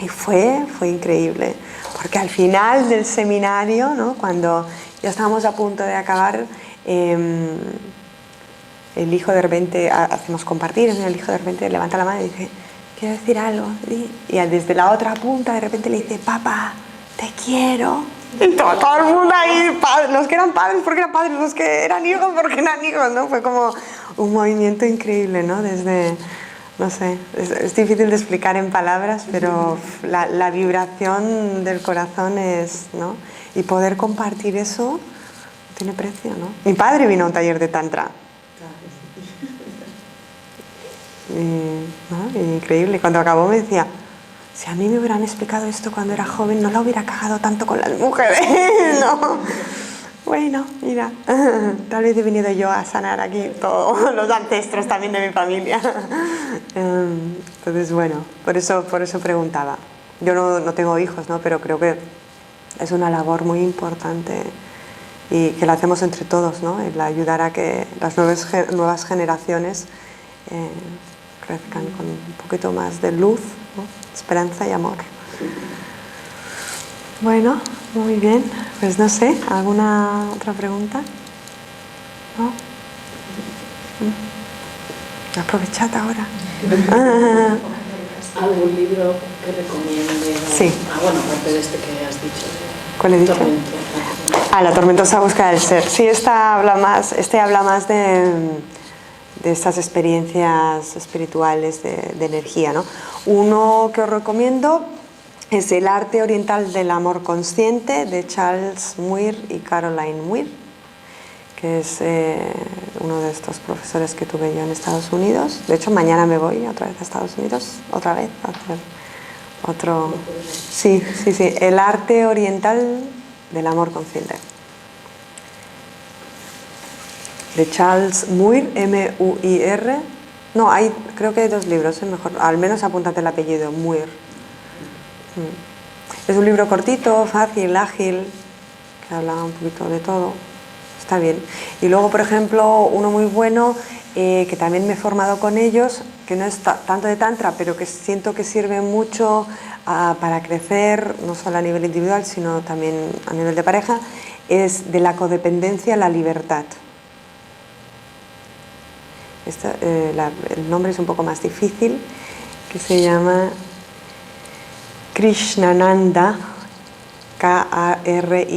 Y fue increíble, porque al final del seminario, ¿no? Cuando ya estábamos a punto de acabar, el hijo de repente, hacemos compartir, el hijo de repente levanta la mano y dice, quiero decir algo, y desde la otra punta de repente le dice, papá, te quiero. Y todo el mundo ahí, los que eran padres porque eran padres, los que eran hijos porque eran hijos, ¿no? Fue como un movimiento increíble, ¿no? Desde, no sé, es difícil de explicar en palabras, pero la vibración del corazón es, ¿no? Y poder compartir eso tiene precio, ¿no? Mi padre vino a un taller de tantra. ¿No? Increíble. Cuando acabó me decía, si a mí me hubieran explicado esto cuando era joven, no lo hubiera cagado tanto con las mujeres, ¿no? Bueno, mira, tal vez he venido yo a sanar aquí todos los ancestros también de mi familia. Entonces, bueno, por eso preguntaba. Yo no tengo hijos, ¿no? Pero creo que es una labor muy importante y que la hacemos entre todos, ¿no? El ayudar a que las nuevas generaciones crezcan con un poquito más de luz, ¿no? Esperanza y amor. Bueno, muy bien. Pues no sé, ¿alguna otra pregunta? ¿No? Aprovechad ahora. ¿Algún libro que recomiende? Sí. Bueno, aparte de este que has dicho. ¿Cuál he dicho? La tormentosa búsqueda del ser. Sí, este habla más de estas experiencias espirituales de energía, ¿no? Uno que os recomiendo es El arte oriental del amor consciente, de Charles Muir y Caroline Muir, que es uno de estos profesores que tuve yo en Estados Unidos. De hecho, mañana me voy otra vez a Estados Unidos, otra vez, a hacer otro... Sí, el arte oriental del amor consciente. De Charles Muir, M-U-I-R. No, creo que hay 2 libros, mejor, al menos apúntate el apellido, Muir. Es un libro cortito, fácil, ágil, que habla un poquito de todo. Está bien. Y luego, por ejemplo, uno muy bueno, que también me he formado con ellos, que no es tanto de Tantra, pero que siento que sirve mucho para crecer, no solo a nivel individual, sino también a nivel de pareja, es de la codependencia a la libertad. El nombre es un poco más difícil, que se llama Krishnananda, K-R-I-S-H-N-A-D-A-N.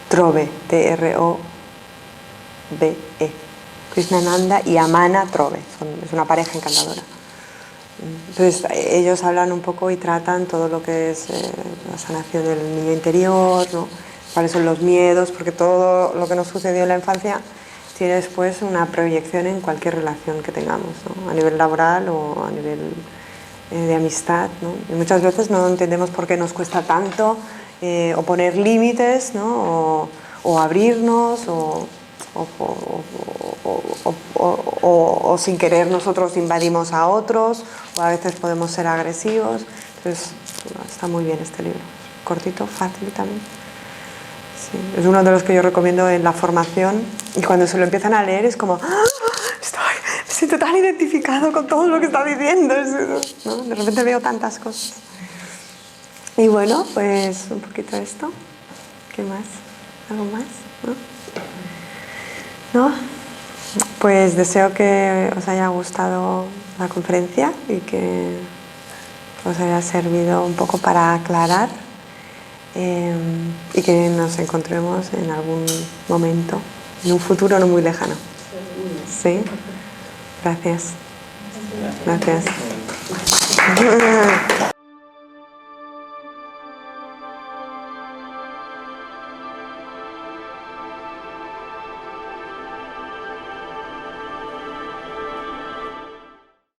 Trove, T-R-O-B-E. Krishnananda y Amana Trove, es una pareja encantadora. Entonces ellos hablan un poco y tratan todo lo que es la sanación del niño interior, ¿no? Cuáles son los miedos, porque todo lo que nos sucedió en la infancia tiene después una proyección en cualquier relación que tengamos, ¿no? A nivel laboral o a nivel de amistad, ¿no? Y muchas veces no entendemos por qué nos cuesta tanto o poner límites, ¿no? o abrirnos o sin querer nosotros invadimos a otros, o a veces podemos ser agresivos. Entonces está muy bien este libro, cortito, fácil también. Sí, es uno de los que yo recomiendo en la formación, y cuando se lo empiezan a leer es como ¡ah! Me siento tan identificado con todo lo que está diciendo, ¿no? De repente veo tantas cosas. Y bueno, pues un poquito esto. ¿Qué más? ¿Algo más? ¿No? Pues deseo que os haya gustado la conferencia y que os haya servido un poco para aclarar. Y que nos encontremos en algún momento, en un futuro no muy lejano. ¿Sí? Gracias. Gracias.